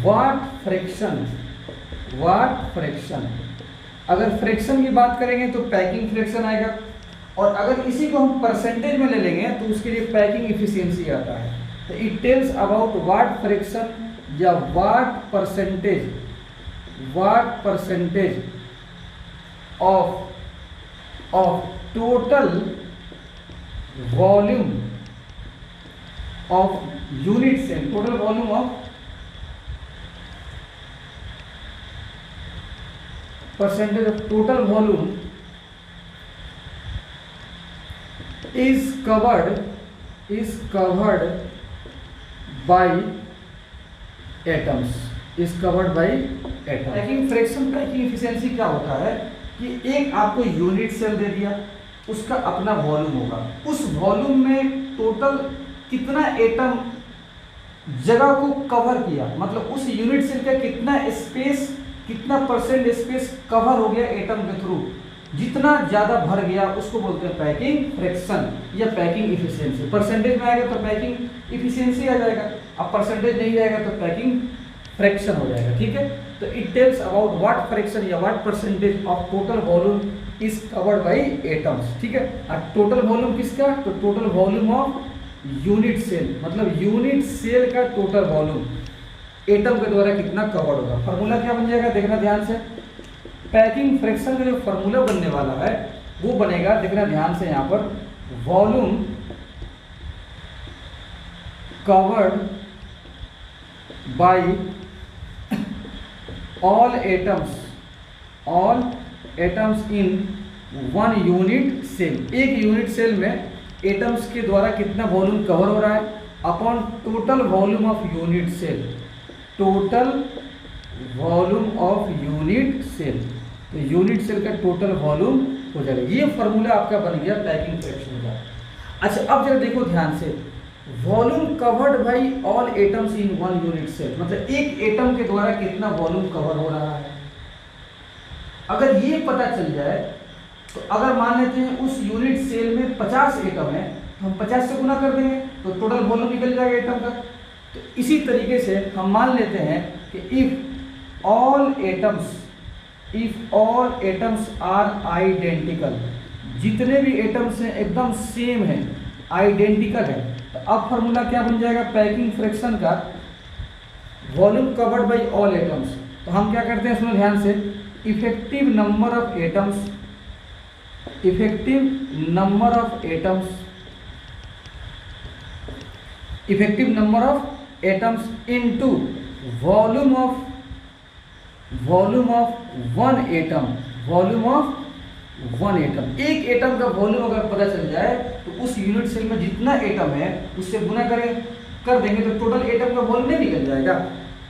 what fraction, अगर फ्रैक्शन की बात करेंगे तो पैकिंग फ्रैक्शन आएगा, और अगर इसी को हम परसेंटेज में ले लेंगे तो उसके लिए पैकिंग इफिशियंसी आता है। तो it tells about what fraction या what percentage of total volume of unit cell, total volume of percentage of total volume is covered by atoms, packing fraction, packing efficiency क्या होता है कि एक आपको यूनिट सेल दे दिया, उसका अपना वॉल्यूम होगा, उस वॉल्यूम में टोटल कितना एटम जगह को कवर किया, मतलब उस यूनिट सेल का कितना स्पेस, कितना परसेंट स्पेस कवर हो गया एटम के थ्रू, जितना ज़्यादा भर गया उसको बोलते हैं पैकिंग फ्रैक्शन या पैकिंग इफिशियंसी। परसेंटेज में आएगा तो पैकिंग इफिशियंसी आ जाएगा, अब परसेंटेज नहीं जाएगा तो पैकिंग फ्रैक्शन हो जाएगा, ठीक है। तो it tells about what fraction या what percentage of total volume is covered by atoms, ठीक है। और टोटल वॉल्यूम किसका, तो total volume of unit cell, मतलब यूनिट सेल का टोटल वॉल्यूम एटम के द्वारा कितना कवर्ड होगा। फार्मूला क्या बन जाएगा, देखना ध्यान से, पैकिंग फ्रैक्शन का जो फार्मूला बनने वाला है वो बनेगा, देखना ध्यान से यहाँ पर, volume covered by all atoms in 1 unit cell, एक यूनिट सेल में एटम्स के द्वारा कितना वॉल्यूम कवर हो रहा है upon total volume of unit cell, total volume of unit cell. तो यूनिट सेल का टोटल वॉल्यूम हो जाएगा। ये फॉर्मूला आपका बन गया पैकिंग फ्रैक्शन का। अच्छा अब जरा देखो ध्यान से, volume covered by all atoms in 1 unit cell, मतलब एक एटम के द्वारा कितना वॉल्यूम कवर हो रहा है। अगर ये पता चल जाए तो अगर मान लेते हैं उस यूनिट सेल में 50 एटम है तो हम 50 से गुना कर देंगे तो टोटल वॉल्यूम निकल जाएगा एटम का। तो इसी तरीके से हम मान लेते हैं कि if all atoms are identical, जितने भी एटम्स हैं एकदम सेम है, आइडेंटिकल है, तो अब फॉर्मूला क्या बन जाएगा पैकिंग फ्रैक्शन का, volume covered by all atoms. तो हम क्या करते हैं सुनो ध्यान से, effective number of atoms into volume of 1 atom. एक एटम का वॉल्यूम अगर पता चल जाए तो उस यूनिट सेल में जितना एटम है उससे गुना कर देंगे तो टोटल एटम का वॉल्यूम नहीं निकल जाएगा,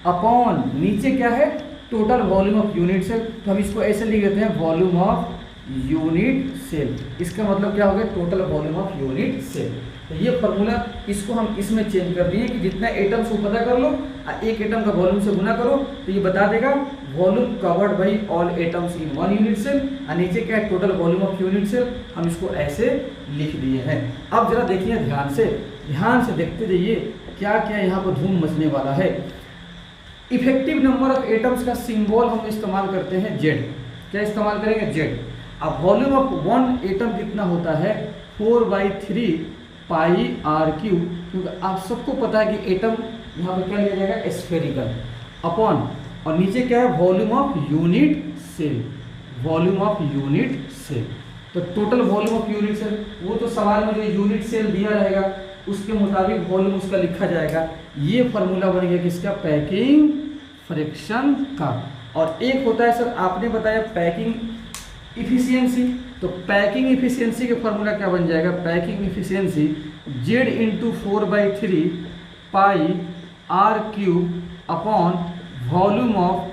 अपॉन नीचे क्या है total volume of unit cell. तो हम इसको ऐसे लिख देते हैं वॉल्यूम ऑफ यूनिट सेल। इसका मतलब क्या हो गया total volume of unit cell. तो ये फॉर्मूला इसको हम इसमें चेंज कर दिए कि जितना एटम्स को पता कर लो एक एटम का वॉल्यूम से गुना करो तो ये बता देगा volume covered by all atoms in 1 unit cell, और नीचे क्या है total volume of unit cell. हम इसको ऐसे लिख दिए हैं। अब जरा देखिए ध्यान से देखते जाइए क्या क्या यहाँ पर धूम मचने वाला है। इफेक्टिव नंबर ऑफ एटम्स का सिंबल हम इस्तेमाल करते हैं जेड। क्या इस्तेमाल करेंगे जेड। अब वॉल्यूम ऑफ 1 एटम कितना होता है 4/3 पाई आर क्यू, क्योंकि आप सबको पता है कि एटम यहाँ पर क्या लिया जाएगा स्फेरिकल, अपॉन और नीचे क्या है वॉल्यूम ऑफ यूनिट सेल। तो total volume of unit cell वो तो सवाल में जो यूनिट सेल दिया रहेगा उसके मुताबिक वॉल्यूम उसका लिखा जाएगा। ये फॉर्मूला बन गया किसका पैकिंग फ्रैक्शन का। और एक होता है सर आपने बताया पैकिंग इफिशियंसी, तो पैकिंग इफिशियंसी का फॉर्मूला क्या बन जाएगा packing efficiency Z into 4/3 pi R cube upon volume of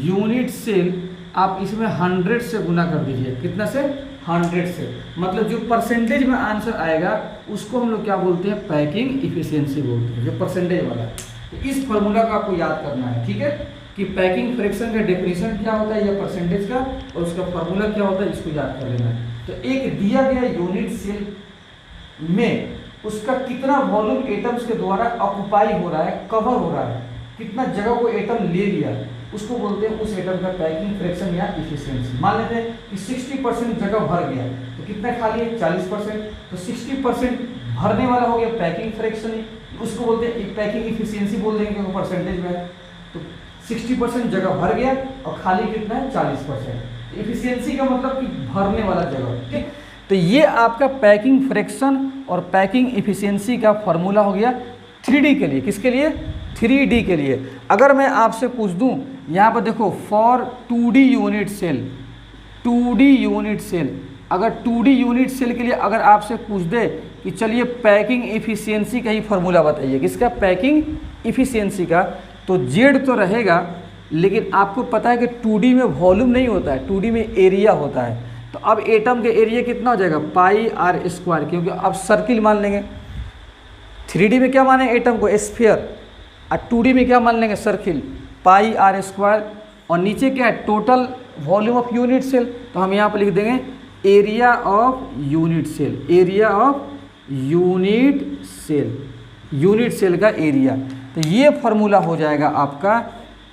unit cell. आप इसमें 100 से गुना कर दीजिए, कितना से 100 से, मतलब जो परसेंटेज में आंसर आएगा उसको हम लोग क्या बोलते हैं पैकिंग इफिशियंसी बोलते हैं, जो परसेंटेज वाला है। तो इस फॉर्मूला को आपको याद करना है, ठीक है, कि पैकिंग फ्रैक्शन का डेफिनेशन क्या होता है या परसेंटेज का, और उसका फॉर्मूला क्या होता है इसको याद कर लेना है। तो एक दिया गया यूनिट सेल में उसका कितना वॉल्यूम एटम्स के द्वारा ऑक्युपाई हो रहा है, कवर हो रहा है, कितना जगह को एटम ले लिया, उसको बोलते हैं उस एटम का पैकिंग फ्रैक्शन या इफिशियंसी। मान लेते हैं कि 60% जगह भर गया तो कितना खाली है 40%, तो 60% भरने वाला हो गया पैकिंग फ्रैक्शन, उसको बोलते हैं पैकिंग इफिशियंसी बोल देंगे क्योंकि परसेंटेज में है। तो 60% जगह भर गया और खाली कितना है 40%। इफिशियंसी का मतलब कि भरने वाला जगह, ठीक। तो ये आपका पैकिंग फ्रैक्शन और पैकिंग इफिशियंसी का फॉर्मूला हो गया 3D के लिए। किसके लिए 3D के लिए। अगर मैं आपसे पूछ दूं यहाँ पर देखो फॉर 2D यूनिट सेल, अगर 2D यूनिट सेल के लिए अगर आपसे पूछ दे कि चलिए पैकिंग इफिशियंसी का ही फॉर्मूला बताइए, किसका पैकिंग इफिशियंसी का, तो जेड तो रहेगा, लेकिन आपको पता है कि 2D में वॉल्यूम नहीं होता है, 2D में एरिया होता है। तो अब एटम के एरिया कितना हो जाएगा पाई आर स्क्वायर, क्योंकि अब सर्किल मान लेंगे। 3D में क्या माने एटम को स्फीयर, और 2D में क्या मान लेंगे सर्किल पाई आर स्क्वायर, और नीचे क्या है total volume of unit cell. तो हम यहाँ पर लिख देंगे area of unit cell, area of unit cell का एरिया। तो ये फॉर्मूला हो जाएगा आपका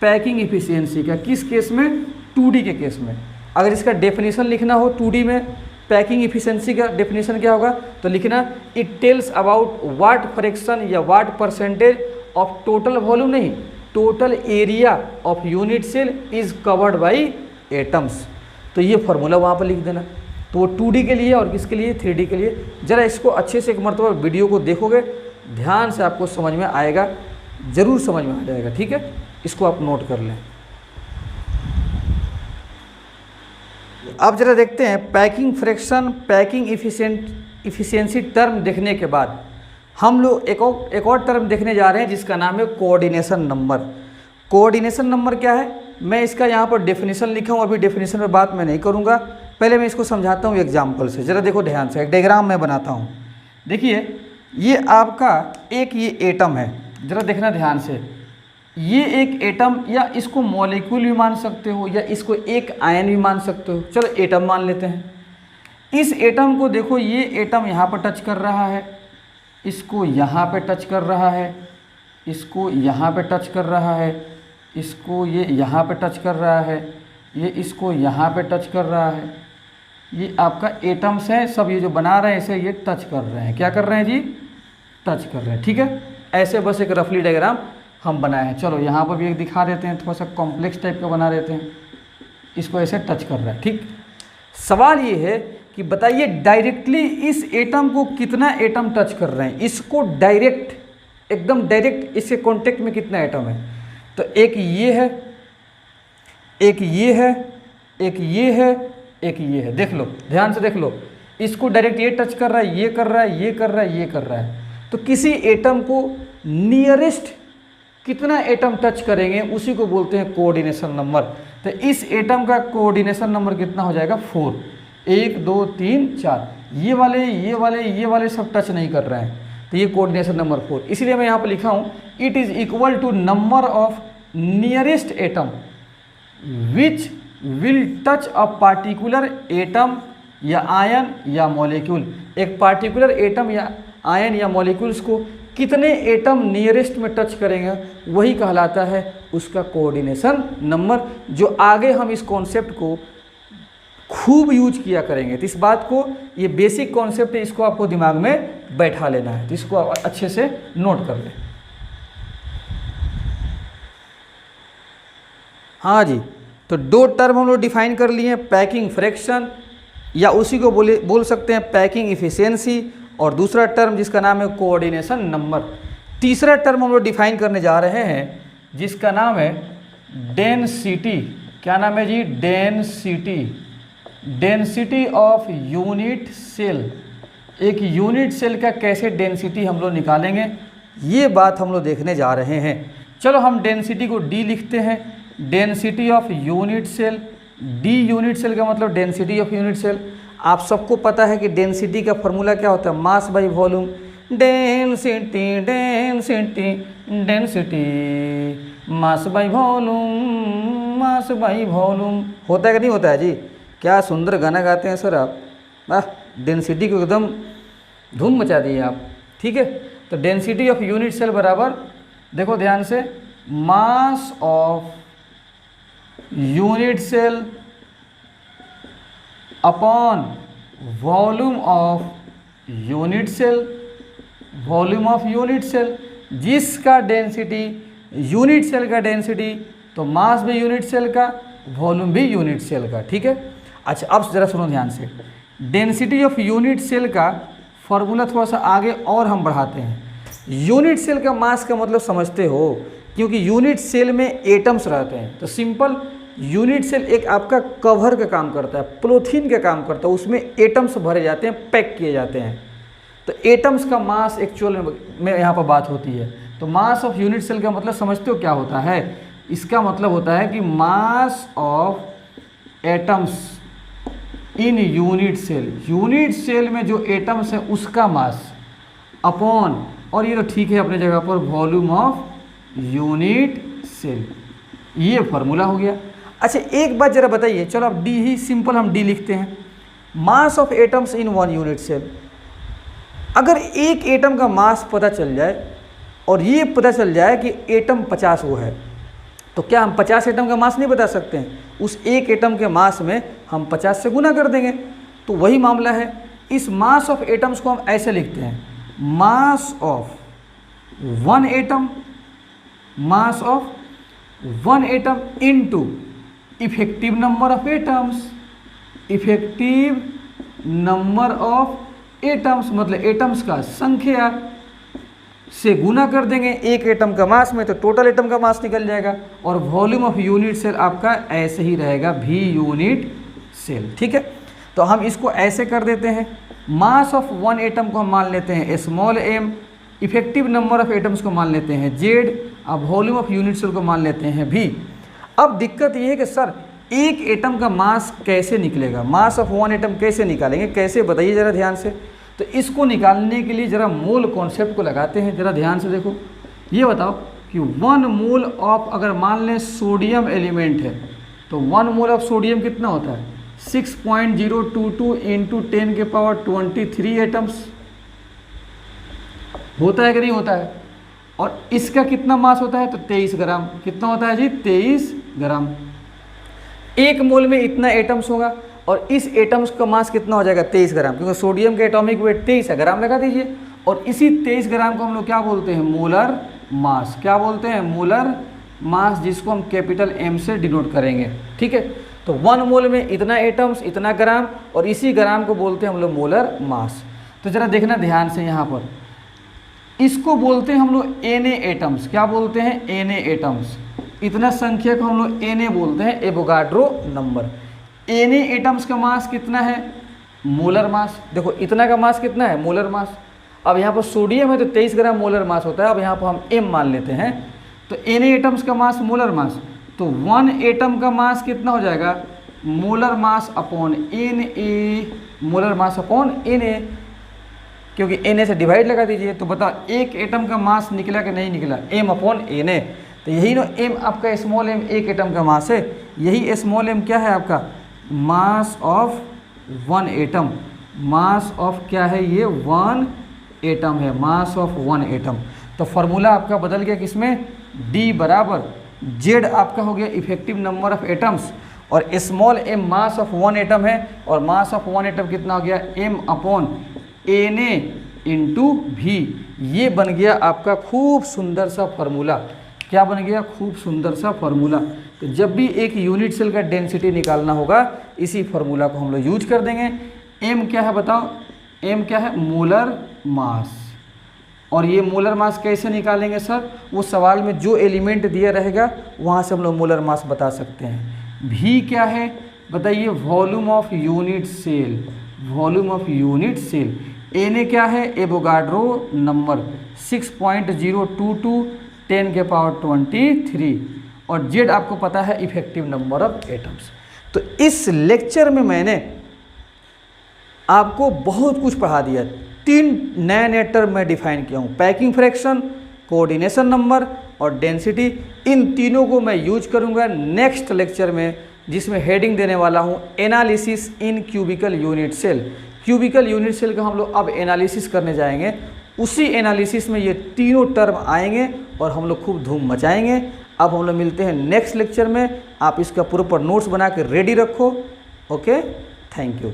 पैकिंग इफिशियंसी का, किस केस में 2D के केस में। अगर इसका डेफिनेशन लिखना हो 2D में पैकिंग इफिशियंसी का डेफिनेशन क्या होगा, तो लिखना it tells about what fraction या what percentage of total volume, नहीं total area of unit cell is covered by atoms. तो ये फॉर्मूला वहाँ पर लिख देना। तो वो 2D के लिए और किसके लिए 3D के लिए। ज़रा इसको अच्छे से एक मरतबा वीडियो को देखोगे ध्यान से आपको समझ में आएगा, ज़रूर समझ में आ जाएगा, ठीक है। इसको आप नोट कर लें। अब जरा देखते हैं packing fraction, packing efficiency term देखने के बाद हम लोग एक और टर्म देखने जा रहे हैं जिसका नाम है कोऑर्डिनेशन नंबर। कोऑर्डिनेशन नंबर क्या है, मैं इसका यहाँ पर डेफिनेशन लिखा हूँ, अभी डेफिनेशन पर बात मैं नहीं करूँगा, पहले मैं इसको समझाता हूँ एग्जाम्पल से। ज़रा देखो ध्यान से, एक डायग्राम मैं बनाता हूँ। देखिए ये आपका एक ये एटम है, ज़रा देखना ध्यान से, ये एक एटम, या इसको मॉलिक्यूल भी मान सकते हो या इसको एक आयन भी मान सकते हो, चलो एटम मान लेते हैं। इस एटम को देखो, ये एटम यहाँ पर टच कर रहा है, इसको यहाँ पे टच कर रहा है, इसको यहाँ पे टच कर रहा है, इसको ये यहाँ पे टच कर रहा है, ये इसको यहाँ पे टच कर रहा है। ये आपका एटम्स हैं सब, ये जो बना रहे हैं इसे ये टच कर रहे हैं। क्या कर रहे हैं जी? टच कर रहे हैं। ठीक है, ऐसे बस एक रफली डायग्राम हम बनाए हैं। चलो यहाँ पर भी एक दिखा देते हैं, थोड़ा सा कॉम्प्लेक्स टाइप का बना देते हैं। इसको ऐसे टच कर रहा है। ठीक, सवाल ये है कि बताइए डायरेक्टली इस एटम को कितना एटम टच कर रहे हैं, इसको डायरेक्ट, एकदम डायरेक्ट इसके कांटेक्ट में कितना एटम है। तो एक ये है, एक ये है, एक ये है, एक ये है। देख लो, ध्यान से देख लो, इसको डायरेक्ट ये टच कर रहा है, ये कर रहा है, ये कर रहा है, ये कर रहा है। तो किसी एटम को नियरेस्ट कितना एटम टच करेंगे उसी को बोलते हैं कोऑर्डिनेशन नंबर। तो इस एटम का कोऑर्डिनेशन नंबर कितना हो जाएगा? 4। 1 2 3 4। ये वाले ये वाले ये वाले सब टच नहीं कर रहे हैं, तो ये कोऑर्डिनेशन नंबर 4। इसलिए मैं यहाँ पर लिखा हूँ it is equal to number of nearest atom which will touch a particular atom या आयन या मॉलिक्यूल। एक पार्टिकुलर एटम या आयन या मॉलिक्यूल्स को कितने एटम नियरेस्ट में टच करेंगे वही कहलाता है उसका कोऑर्डिनेशन नंबर, जो आगे हम इस कॉन्सेप्ट को खूब यूज किया करेंगे। तो इस बात को, ये बेसिक कॉन्सेप्ट है, इसको आपको दिमाग में बैठा लेना है, तो इसको अच्छे से नोट कर लें। हाँ जी, तो 2 टर्म हम लोग डिफाइन कर लिए हैं, पैकिंग फ्रैक्शन या उसी को बोल सकते हैं पैकिंग इफिशिएंसी, और दूसरा टर्म जिसका नाम है कोऑर्डिनेशन नंबर। तीसरा टर्म हम लोग डिफाइन करने जा रहे हैं जिसका नाम है डेंसिटी। क्या नाम है जी? Density. Density of unit cell. एक यूनिट सेल का कैसे डेंसिटी हम लोग निकालेंगे, ये बात हम लोग देखने जा रहे हैं। चलो हम डेंसिटी को डी लिखते हैं, density of unit cell. D unit cell का मतलब डेंसिटी ऑफ यूनिट सेल। आप सबको पता है कि डेंसिटी का फॉर्मूला क्या होता है? Mass by volume. Density density density mass by volume, mass by volume. होता है कि नहीं होता है जी? क्या सुंदर गाना गाते हैं सर आप, वाह! डेंसिटी को एकदम धूम मचा दिए आप। ठीक है, तो डेंसिटी ऑफ यूनिट सेल बराबर, देखो ध्यान से, mass of unit cell upon volume of unit cell. Volume of unit cell, जिसका डेंसिटी यूनिट सेल का डेंसिटी, तो मास भी यूनिट सेल का, वॉल्यूम भी यूनिट सेल का। ठीक है, अच्छा अब ज़रा सुनो ध्यान से, डेंसिटी ऑफ यूनिट सेल का फॉर्मूला थोड़ा सा आगे और हम बढ़ाते हैं। यूनिट सेल का मास का मतलब समझते हो, क्योंकि यूनिट सेल में एटम्स रहते हैं, तो सिंपल यूनिट सेल एक आपका कवर का काम करता है, पॉलीथीन का काम करता है, उसमें एटम्स भरे जाते हैं, पैक किए जाते हैं। तो एटम्स का मास एक्चुअल में यहाँ पर बात होती है। तो मास ऑफ यूनिट सेल का मतलब समझते हो क्या होता है? इसका मतलब होता है कि mass of atoms in unit cell, unit cell में जो एटम्स है उसका मास अपॉन, और ये तो ठीक है अपने जगह पर, वॉल्यूम ऑफ यूनिट सेल। ये फार्मूला हो गया। अच्छा एक बात ज़रा बताइए, चलो अब डी ही सिंपल हम डी लिखते हैं, mass of atoms in 1 unit cell. अगर एक एटम का मास पता चल जाए और ये पता चल जाए कि एटम 50 वो है, तो क्या हम 50 एटम का मास नहीं बता सकते हैं? उस एक एटम के मास में हम 50 से गुना कर देंगे। तो वही मामला है, इस मास ऑफ एटम्स को हम ऐसे लिखते हैं, mass of 1 atom, mass of 1 atom into effective number of atoms. Effective number of atoms मतलब एटम्स का संख्या से गुना कर देंगे एक एटम का मास में, तो टोटल एटम का मास निकल जाएगा। और वॉल्यूम ऑफ यूनिट सेल आपका ऐसे ही रहेगा, V यूनिट सेल। ठीक है, तो हम इसको ऐसे कर देते हैं, मास ऑफ वन एटम को हम मान लेते हैं small m, effective number of atoms को मान लेते हैं z, अब वॉल्यूम ऑफ यूनिट सेल को मान लेते हैं v। अब दिक्कत ये है कि सर एक एटम का मास कैसे निकलेगा, मास ऑफ वन एटम कैसे निकालेंगे, कैसे बताइए ज़रा ध्यान से। तो इसको निकालने के लिए ज़रा मोल कॉन्सेप्ट को लगाते हैं, ज़रा ध्यान से देखो। ये बताओ कि 1 मोल ऑफ, अगर मान लें सोडियम एलिमेंट है, तो 1 मोल ऑफ सोडियम कितना होता है 6.022 इंटू 10 के पावर 23 एटम्स होता है कि नहीं होता है। और इसका कितना मास होता है, तो 23 ग्राम। कितना होता है जी, 23 ग्राम। एक मोल में इतना एटम्स होगा और इस एटम्स का मास कितना हो जाएगा 23 ग्राम, क्योंकि सोडियम का एटॉमिक वेट 23 है, ग्राम लगा दीजिए। और इसी 23 ग्राम को हम लोग क्या बोलते हैं, मोलर मास। क्या बोलते हैं, मोलर मास, जिसको हम कैपिटल M से डिनोट करेंगे। ठीक है, तो 1 मोल में इतना एटम्स, इतना ग्राम, और इसी ग्राम को बोलते हैं हम लोग मोलर मास। तो ज़रा देखना ध्यान से, यहाँ पर इसको बोलते हैं हम लोग Na एटम्स। क्या बोलते हैं, Na एटम्स। इतना संख्या को हम लोग Na बोलते हैं, एवोगाड्रो नंबर। Na एटम्स का मास कितना है, मोलर मास। देखो इतना का मास कितना है, मोलर मास। अब यहाँ पर सोडियम है तो 23 ग्राम मोलर मास होता है। अब यहाँ पर हम M मान लेते हैं, तो Na एटम्स का मास मोलर मास, तो 1 एटम का मास कितना हो जाएगा, molar mass upon Na, molar mass upon Na, क्योंकि Na से डिवाइड लगा दीजिए। तो बताओ एक एटम का मास निकला कि नहीं निकला, M अपॉन Na। तो यही ना M आपका स्मॉल m एक एटम का मास है, यही स्मॉल m क्या है आपका, mass of 1 atom. Mass of क्या है, ये 1 एटम है, मास ऑफ 1 एटम। तो फार्मूला आपका बदल गया किसमें, D बराबर Z आपका हो गया इफेक्टिव नंबर ऑफ एटम्स, और small m mass of 1 atom है, और मास ऑफ 1 एटम कितना हो गया, M upon Na into V। ये बन गया आपका खूब सुंदर सा फार्मूला। क्या बन गया, खूब सुंदर सा फार्मूला। तो जब भी एक यूनिट सेल का डेंसिटी निकालना होगा, इसी फार्मूला को हम लोग यूज कर देंगे। M क्या है बताओ, M क्या है, मोलर मास। और ये मोलर मास कैसे निकालेंगे सर, वो सवाल में जो एलिमेंट दिया रहेगा वहाँ से हम लोग मोलर मास बता सकते हैं। V क्या है बताइए, volume of unit cell, volume of unit cell. Na क्या है, एवोगाड्रो नंबर 6.022 10 के पावर 23, और Z आपको पता है इफेक्टिव नंबर ऑफ एटम्स। तो इस लेक्चर में मैंने आपको बहुत कुछ पढ़ा दिया। 3 नए टर्म मैं डिफाइन किया हूँ, पैकिंग फ्रैक्शन, कोऑर्डिनेशन नंबर और डेंसिटी। इन तीनों को मैं यूज करूँगा नेक्स्ट लेक्चर में, जिसमें हेडिंग देने वाला हूँ analysis in cubical unit cell. Cubical unit cell का हम लोग अब एनालिसिस करने जाएंगे। उसी एनालिसिस में ये तीनों टर्म आएंगे और हम लोग खूब धूम मचाएंगे। अब हम लोग मिलते हैं नेक्स्ट लेक्चर में। आप इसका प्रॉपर नोट्स बना के रेडी रखो। Okay, thank you.